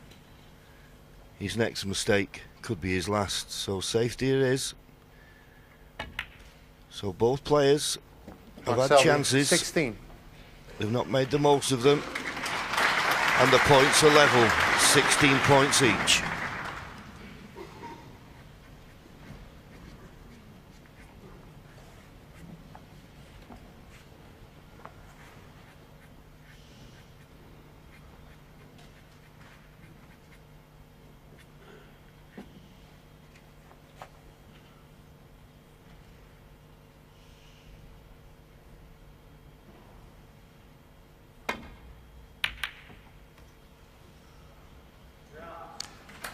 His next mistake could be his last, so safety it is. So both players have had chances. 16. They've not made the most of them, and the points are level, 16 points each.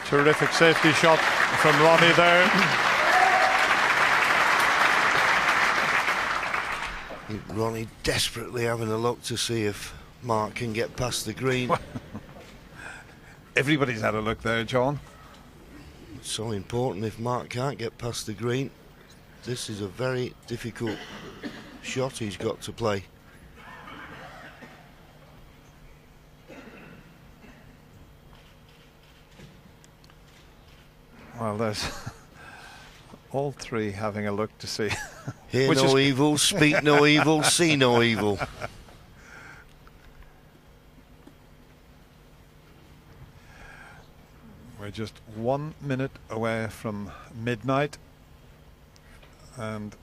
Terrific safety shot from Ronnie there. Ronnie desperately having a look to see if Mark can get past the green. Everybody's had a look there, John. It's so important. If Mark can't get past the green, this is a very difficult shot he's got to play. Well, there's all three having a look to see. Hear no evil, speak no evil, see no evil. We're just 1 minute away from midnight, and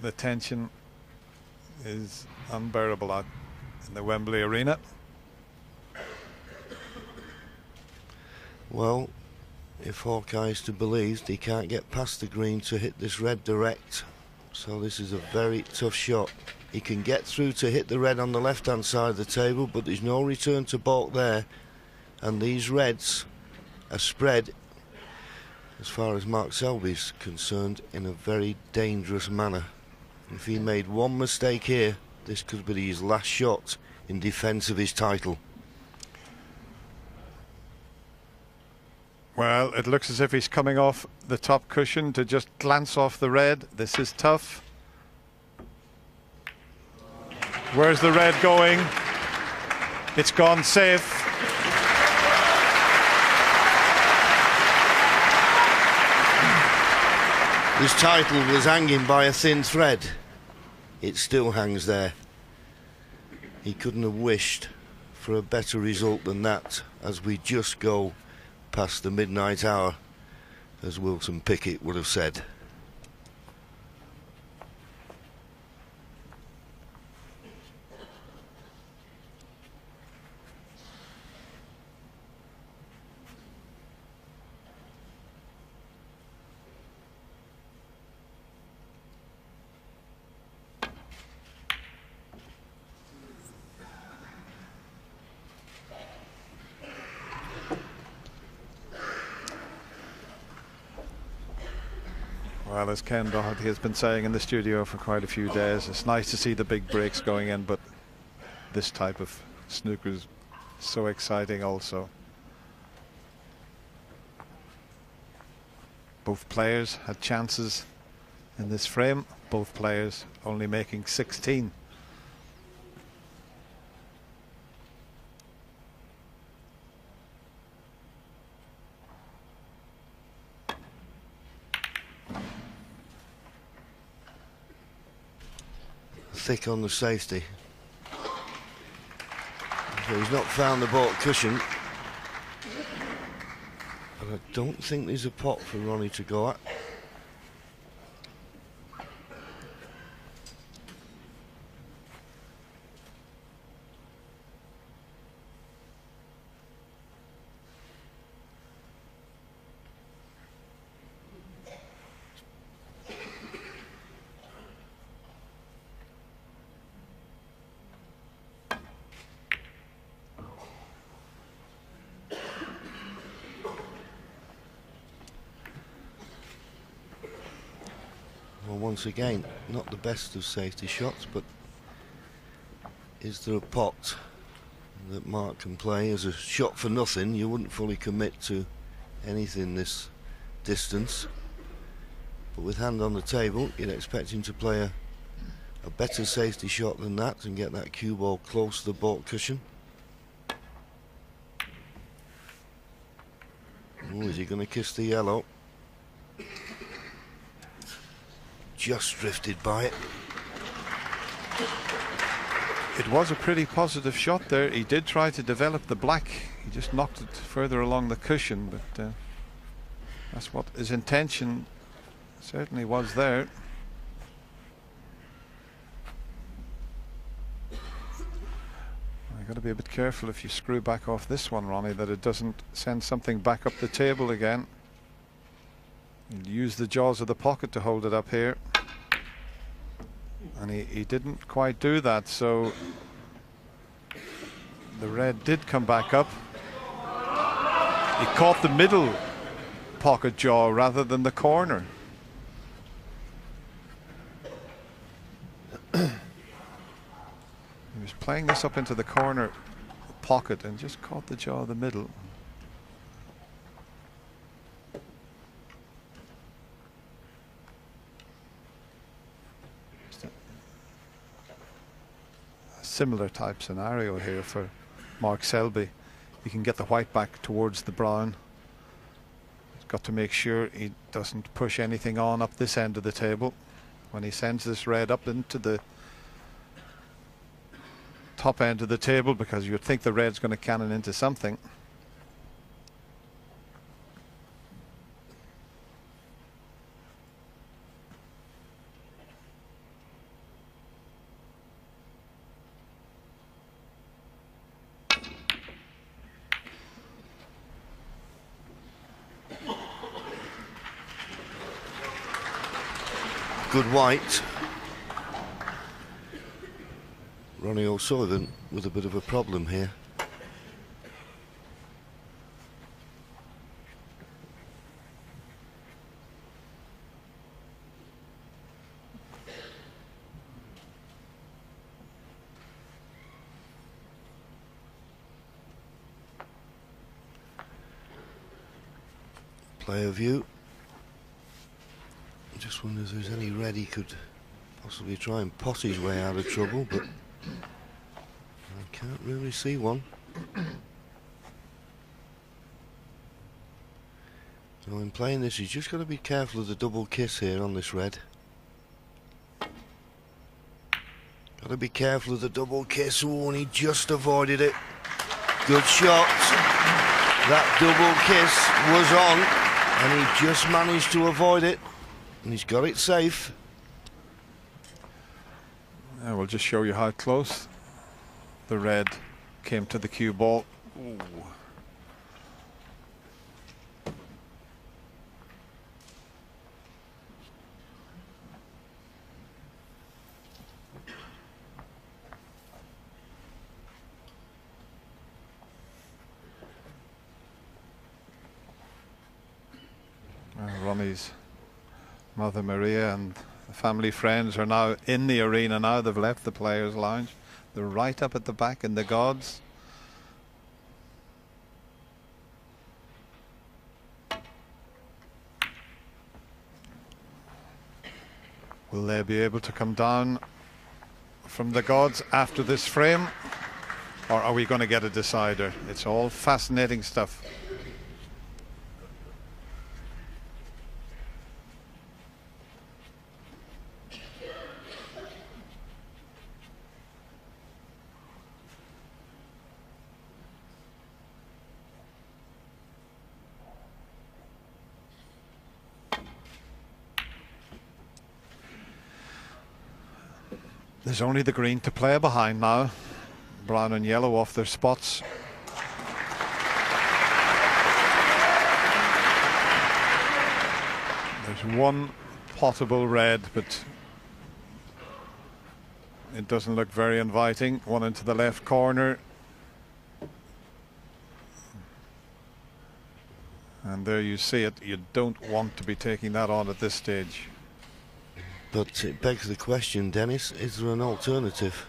the tension is unbearable out in the Wembley Arena. Well, if Hawkeye is to be believed, he can't get past the green to hit this red direct, so this is a very tough shot. He can get through to hit the red on the left hand side of the table, but there's no return to baulk there, and these reds are spread, as far as Mark Selby's concerned, in a very dangerous manner. If he made one mistake here, this could be his last shot in defence of his title. Well, it looks as if he's coming off the top cushion to just glance off the red. This is tough. Where's the red going? It's gone safe. His title was hanging by a thin thread. It still hangs there. He couldn't have wished for a better result than that as we just go past the midnight hour, as Wilson Pickett would have said. Well, as Ken Doherty has been saying in the studio for quite a few days, it's nice to see the big breaks going in, but this type of snooker is so exciting also. Both players had chances in this frame, both players only making 16. Thick on the safety. So he's not found the baulk cushion. But I don't think there's a pot for Ronnie to go at. Once again, not the best of safety shots, but is there a pot that Mark can play as a shot for nothing? You wouldn't fully commit to anything this distance, but with hand on the table you'd expect him to play a better safety shot than that and get that cue ball close to the baulk cushion. Oh, is he going to kiss the yellow? Just drifted by it. It was a pretty positive shot there. He did try to develop the black. He just knocked it further along the cushion, but that's what his intention certainly was there. You've got to be a bit careful if you screw back off this one, Ronnie, that it doesn't send something back up the table again. He'll use the jaws of the pocket to hold it up here. And he didn't quite do that, so the red did come back up. He caught the middle pocket jaw rather than the corner. He was playing this up into the corner pocket and just caught the jaw of the middle. Similar type scenario here for Mark Selby. He can get the white back towards the brown. He's got to make sure he doesn't push anything on up this end of the table when he sends this red up into the top end of the table, because you'd think the red's going to cannon into something. Good white. Ronnie O'Sullivan with a bit of a problem here. Player view. I just wonder if there's any red he could possibly try and pot his way out of trouble, but I can't really see one. So in playing this, he's just got to be careful of the double kiss here on this red. Got to be careful of the double kiss. Oh, and he just avoided it. Good shot. That double kiss was on, and he just managed to avoid it, and he's got it safe. Yeah, we'll just show you how close the red came to the cue ball. Ooh. Ronnie's Mother Maria and the family friends are now in the arena now. They've left the players' lounge. They're right up at the back in the gods. Will they be able to come down from the gods after this frame? Or are we going to get a decider? It's all fascinating stuff. There's only the green to play behind now. Brown and yellow off their spots. There's one potable red, but it doesn't look very inviting. One into the left corner. And there you see it. You don't want to be taking that on at this stage. But it begs the question, Dennis, is there an alternative?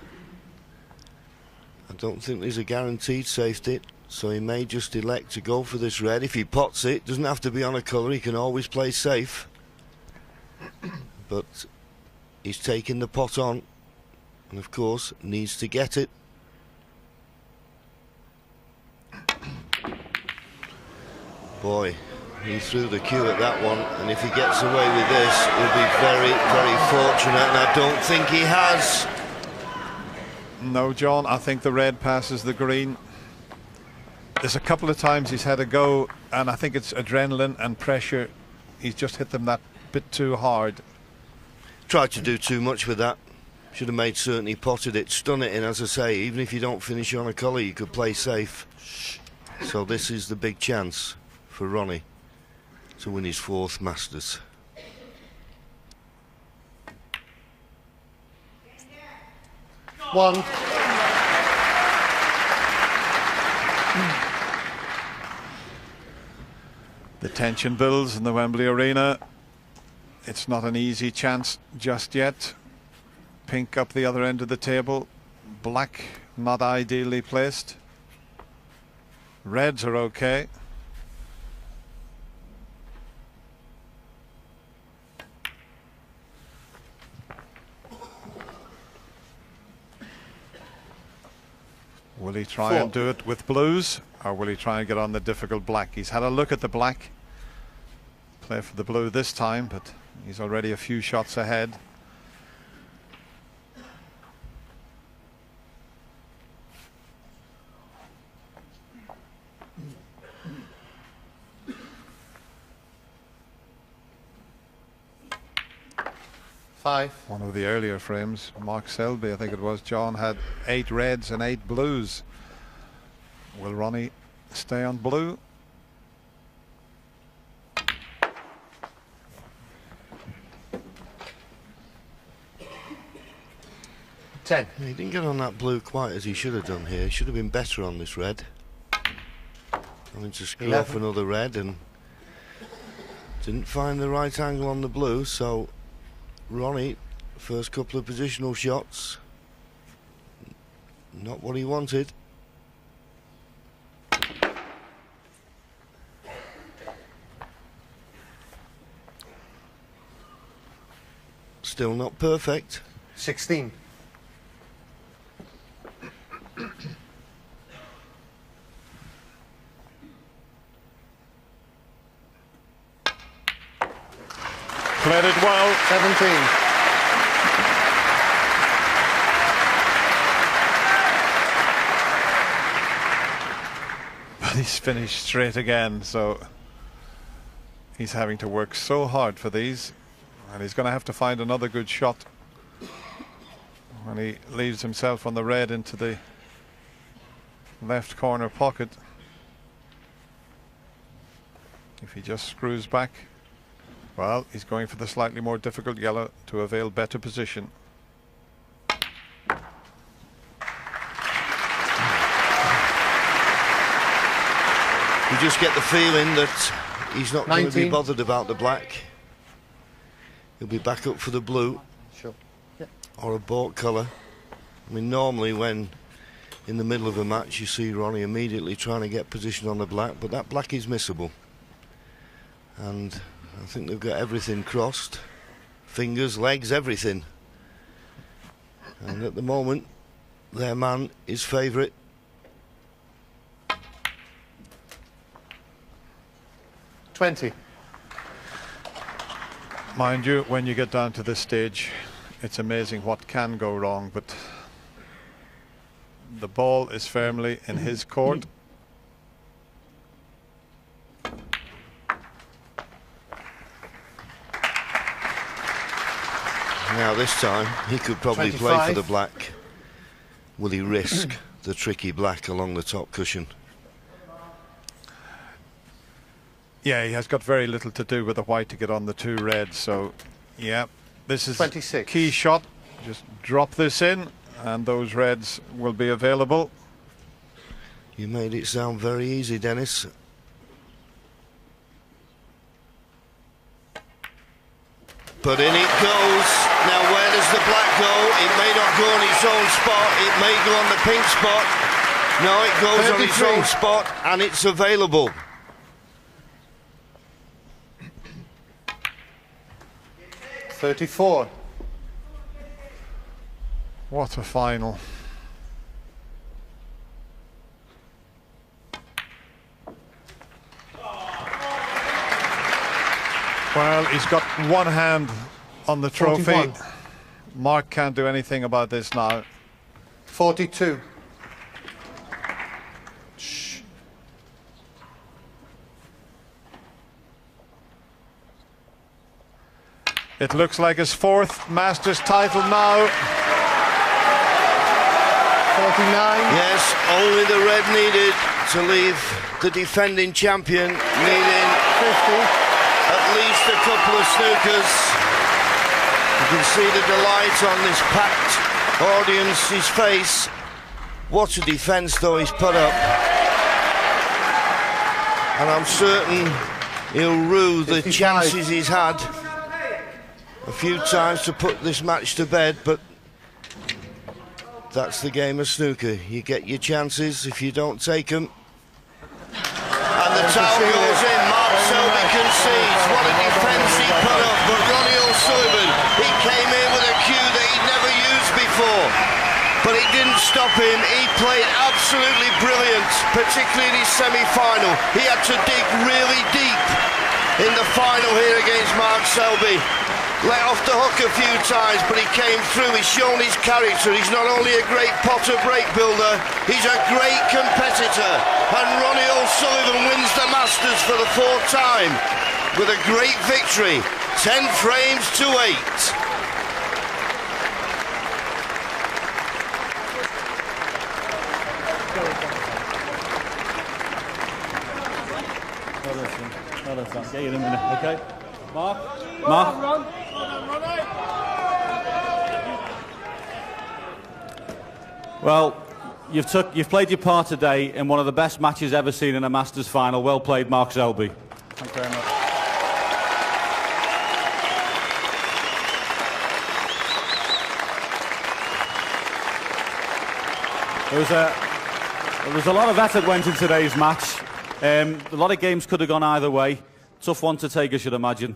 I don't think there's a guaranteed safety, so he may just elect to go for this red. If he pots it, doesn't have to be on a colour, he can always play safe. But he's taking the pot on, and of course needs to get it. Boy, he threw the cue at that one, and if he gets away with this, he'll be very, very fortunate, and I don't think he has. No, John, I think the red passes the green. There's a couple of times he's had a go, and I think it's adrenaline and pressure. He's just hit them that bit too hard. Tried to do too much with that. Should have made certain he potted it, stun it in, as I say. Even if you don't finish on a colour, you could play safe. So this is the big chance for Ronnie to win his 4th Masters. One. The tension builds in the Wembley Arena. It's not an easy chance just yet. Pink up the other end of the table. Black not ideally placed. Reds are okay. Will he try and do it with blues, or will he try and get on the difficult black? He's had a look at the black. Play for the blue this time, but he's already a few shots ahead. One of the earlier frames, Mark Selby, I think it was, John, had 8 reds and 8 blues. Will Ronnie stay on blue? He didn't get on that blue quite as he should have done here. He should have been better on this red. Having to screw off another red and didn't find the right angle on the blue, so Ronnie, first couple of positional shots, not what he wanted. Still not perfect. 16. Played it well. 17. But he's finished straight again, so he's having to work so hard for these, and he's going to have to find another good shot when he leaves himself on the red into the left corner pocket. If he just screws back, well, he's going for the slightly more difficult yellow to avail better position. You just get the feeling that he's not going to be bothered about the black. He'll be back up for the blue. Sure. Yep. Or a bought colour. I mean, normally when in the middle of a match you see Ronnie immediately trying to get position on the black, but that black is missable. And I think they've got everything crossed. Fingers, legs, everything. And at the moment, their man is favourite. $20. Mind you, when you get down to this stage, it's amazing what can go wrong, but the ball is firmly in his court. Now this time he could probably 25. play for the black. Will he risk the tricky black along the top cushion? Yeah, he has got very little to do with the white to get on the two reds, so yeah, this is 26. Key shot. Just drop this in and those reds will be available. You made it sound very easy, Dennis. But in it goes. Now where does the black go? It may not go on its own spot. It may go on the pink spot. No, it goes 33. on its own spot and it's available. $34. What a final. Well, he's got one hand on the trophy. 41. Mark can't do anything about this now. 42. It looks like his fourth Masters title now. 49. Yes, only the red needed to leave the defending champion needing 50. at least a couple of snookers. You can see the delight on this packed audience's face. What a defence though he's put up. And I'm certain he'll rue the 55. chances he's had a few times to put this match to bed, but that's the game of snooker. You get your chances if you don't take them. And the towel goes in. Mark Selby concedes. What a defence he put up. But Ronnie O'Sullivan, he came in with a cue that he'd never used before. But it didn't stop him. He played absolutely brilliant, particularly in his semi-final. He had to dig really deep in the final here against Mark Selby. Let off the hook a few times, but he came through. He's shown his character. He's not only a great potter break builder, he's a great competitor. And Ronnie O'Sullivan wins the Masters for the fourth time with a great victory, 10 frames to 8. Get you in a minute, okay? Mark? Well, you've played your part today in one of the best matches ever seen in a Masters final. Well played, Mark Selby. Thank you very much. There was a lot of effort went in today's match. A lot of games could have gone either way. Tough one to take, I should imagine.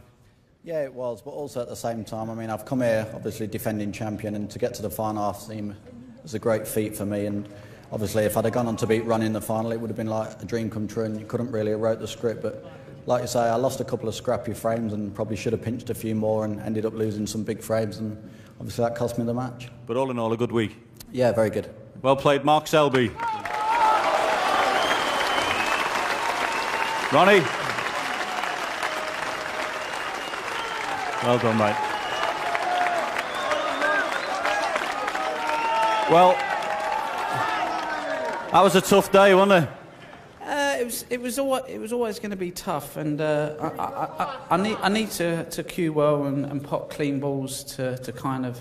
Yeah, it was, but also at the same time, I mean, I've come here obviously defending champion, and to get to the final half team was a great feat for me. And obviously, if I'd have gone on to beat Ronnie in the final, it would have been like a dream come true, and you couldn't really have wrote the script. But like you say, I lost a couple of scrappy frames and probably should have pinched a few more, and ended up losing some big frames, and obviously that cost me the match. But all in all, a good week. Yeah, very good. Well played, Mark Selby. Ronnie. Well done, mate. Well, that was a tough day, wasn't it? It was always going to be tough, and I need to cue well and pot clean balls to kind of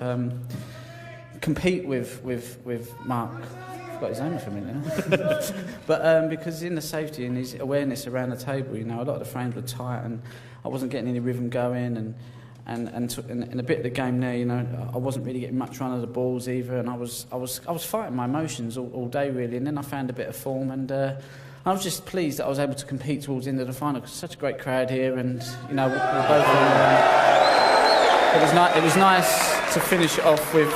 compete with Mark. I forgot his name for a minute. But because in the safety and his awareness around the table, you know, a lot of the frames were tight, and I wasn't getting any rhythm going, and a bit of the game there, you know, I wasn't really getting much run of the balls either, and I was fighting my emotions all day really, and then I found a bit of form, and I was just pleased that I was able to compete towards the end of the final, because such a great crowd here, and you know, we're both. It was nice to finish it off with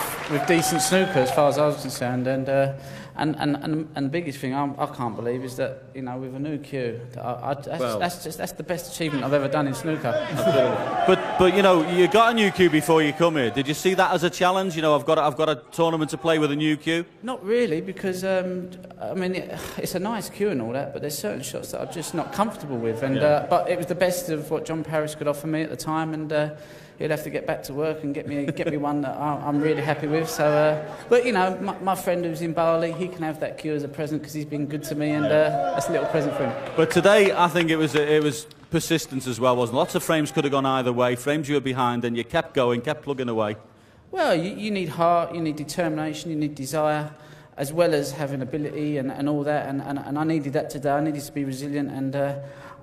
decent snooker as far as I was concerned, and the biggest thing I can't believe is that, you know, with a new cue, that's the best achievement I've ever done in snooker. But you know, you got a new cue before you come here. Did you see that as a challenge? You know, I've got a tournament to play with a new cue. Not really, because I mean, it's a nice cue and all that, but there's certain shots that I'm just not comfortable with, and but it was the best of what John Parris could offer me at the time, and he'll have to get back to work and get me one that I'm really happy with. So, but you know, my friend who's in Bali, he can have that cue as a present because he's been good to me, and that's a little present for him. But today, I think it was persistence as well, wasn't it? Lots of frames could have gone either way. Frames you were behind, and you kept going, kept plugging away. Well, you need heart, you need determination, you need desire, as well as having ability and all that. And I needed that today. I needed to be resilient, and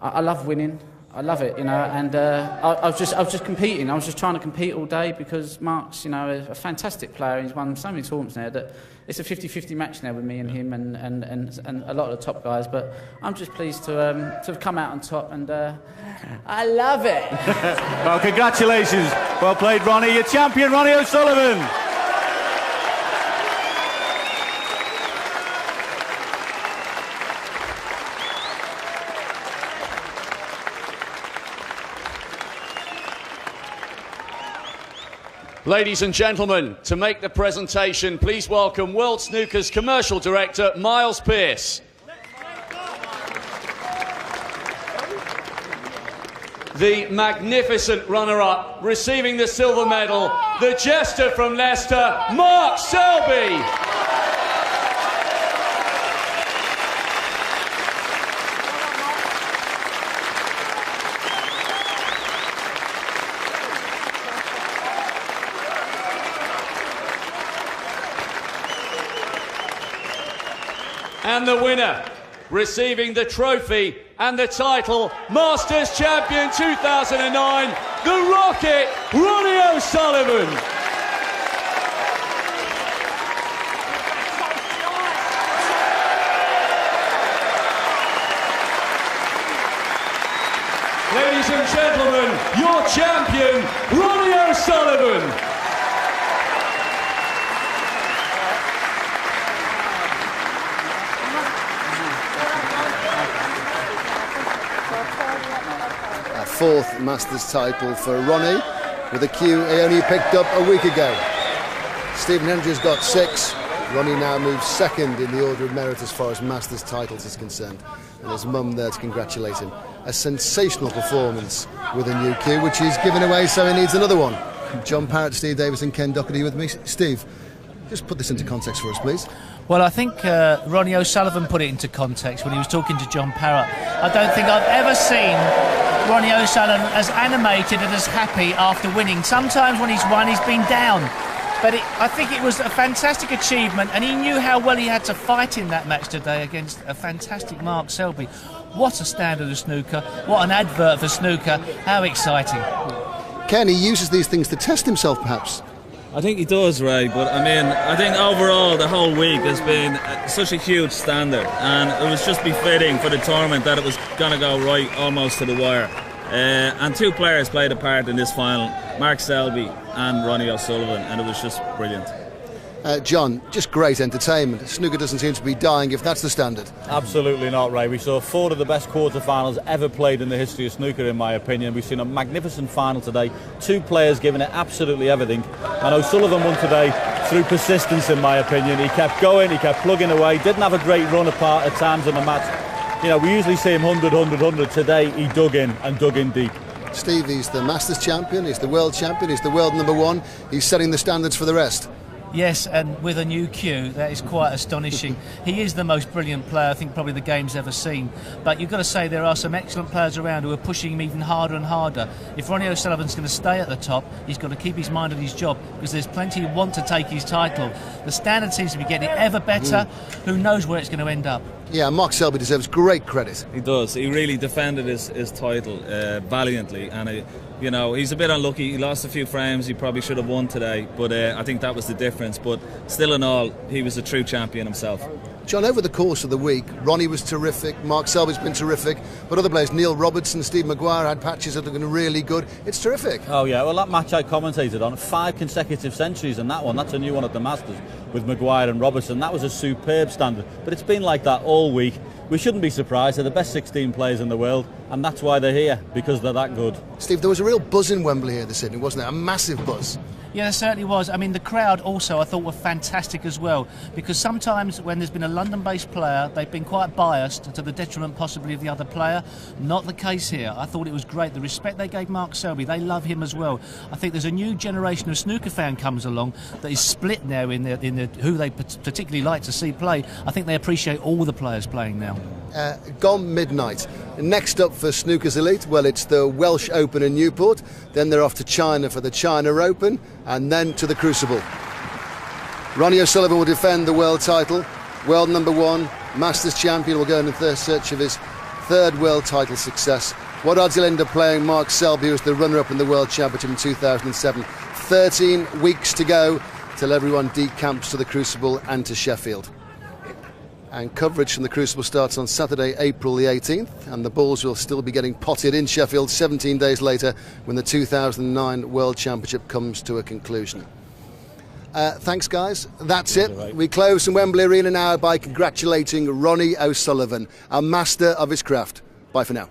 I love winning. I love it, you know, and I was just competing. I was just trying to compete all day, because Mark's, you know, a fantastic player. He's won so many tournaments now that it's a 50-50 match now with me and him and a lot of the top guys. But I'm just pleased to have come out on top, and I love it. Well, congratulations. Well played, Ronnie. Your champion, Ronnie O'Sullivan. Ladies and gentlemen, to make the presentation, please welcome World Snooker's Commercial Director, Miles Pearce. The magnificent runner-up, receiving the silver medal, the jester from Leicester, Mark Selby. And the winner, receiving the trophy and the title, Masters Champion 2009, the Rocket, Ronnie O'Sullivan. Ladies and gentlemen, your champion, Ronnie O'Sullivan. Fourth Masters title for Ronnie, with a cue he only picked up a week ago. Stephen Hendry's got 6. Ronnie now moves second in the order of merit as far as Masters titles is concerned, and his mum there to congratulate him. A sensational performance with a new cue, which he's given away, so he needs another one. John Parrott, Steve Davis and Ken Doherty with me. Steve, just put this into context for us, please. Well, I think Ronnie O'Sullivan put it into context when he was talking to John Parrott. I don't think I've ever seen Ronnie O'Sullivan as animated and as happy after winning. Sometimes when he's won, he's been down. But I think it was a fantastic achievement, and he knew how well he had to fight in that match today against a fantastic Mark Selby. What a standard of snooker. What an advert for snooker. How exciting. Ken, he uses these things to test himself, perhaps. I think he does, Ray, but I mean, I think overall the whole week has been such a huge standard, and it was just befitting for the tournament that it was going to go right almost to the wire. And two players played a part in this final, Mark Selby and Ronnie O'Sullivan, and it was just brilliant. John, just great entertainment. Snooker doesn't seem to be dying if that's the standard. Absolutely not, Ray. We saw 4 of the best quarter-finals ever played in the history of snooker, in my opinion. We've seen a magnificent final today. 2 players giving it absolutely everything. And O'Sullivan won today through persistence, in my opinion. He kept going, he kept plugging away, didn't have a great run apart at times in the match. You know, we usually see him 100, 100, 100. Today, he dug in deep. Steve, he's the Masters champion, he's the world champion, he's the world #1. He's setting the standards for the rest. Yes, and with a new cue, that is quite astonishing. He is the most brilliant player I think probably the game's ever seen. But you've got to say there are some excellent players around who are pushing him even harder and harder. If Ronnie O'Sullivan's going to stay at the top, he's got to keep his mind on his job, because there's plenty who want to take his title. The standard seems to be getting ever better. Who knows where it's going to end up? Yeah, Mark Selby deserves great credit. He does. He really defended his title valiantly, and you know, he's a bit unlucky. He lost a few frames. He probably should have won today, but I think that was the difference. But still in all, he was a true champion himself. John, over the course of the week, Ronnie was terrific, Mark Selby's been terrific, but other players, Neil Robertson, Steve Maguire, had patches that are going to really good. It's terrific. Oh yeah, well that match I commentated on, 5 consecutive centuries in that one. That's a new one at the Masters with Maguire and Robertson. That was a superb standard, but it's been like that all week. We shouldn't be surprised. They're the best 16 players in the world, and that's why they're here, because they're that good. Steve, there was a real buzz in Wembley here this evening, wasn't there? A massive buzz. Yeah, there certainly was. I mean, the crowd also I thought were fantastic as well, because sometimes when there's been a London-based player, they've been quite biased to the detriment possibly of the other player. Not the case here. I thought it was great. The respect they gave Mark Selby, they love him as well. I think there's a new generation of snooker fan comes along that is split now in who they particularly like to see play. I think they appreciate all the players playing now. Gone midnight. Next up for Snooker's Elite, well, it's the Welsh Open in Newport. Then they're off to China for the China Open, and then to the Crucible. Ronnie O'Sullivan will defend the world title. World #1, Masters champion, will go in search of his 3rd world title success. What odds he'll end up playing Mark Selby, who was the runner-up in the World Championship in 2007. 13 weeks to go till everyone decamps to the Crucible and to Sheffield. And coverage from the Crucible starts on Saturday, April the 18th, and the balls will still be getting potted in Sheffield 17 days later when the 2009 World Championship comes to a conclusion. Thanks, guys. That's it. Right. We close in Wembley Arena now by congratulating Ronnie O'Sullivan, a master of his craft. Bye for now.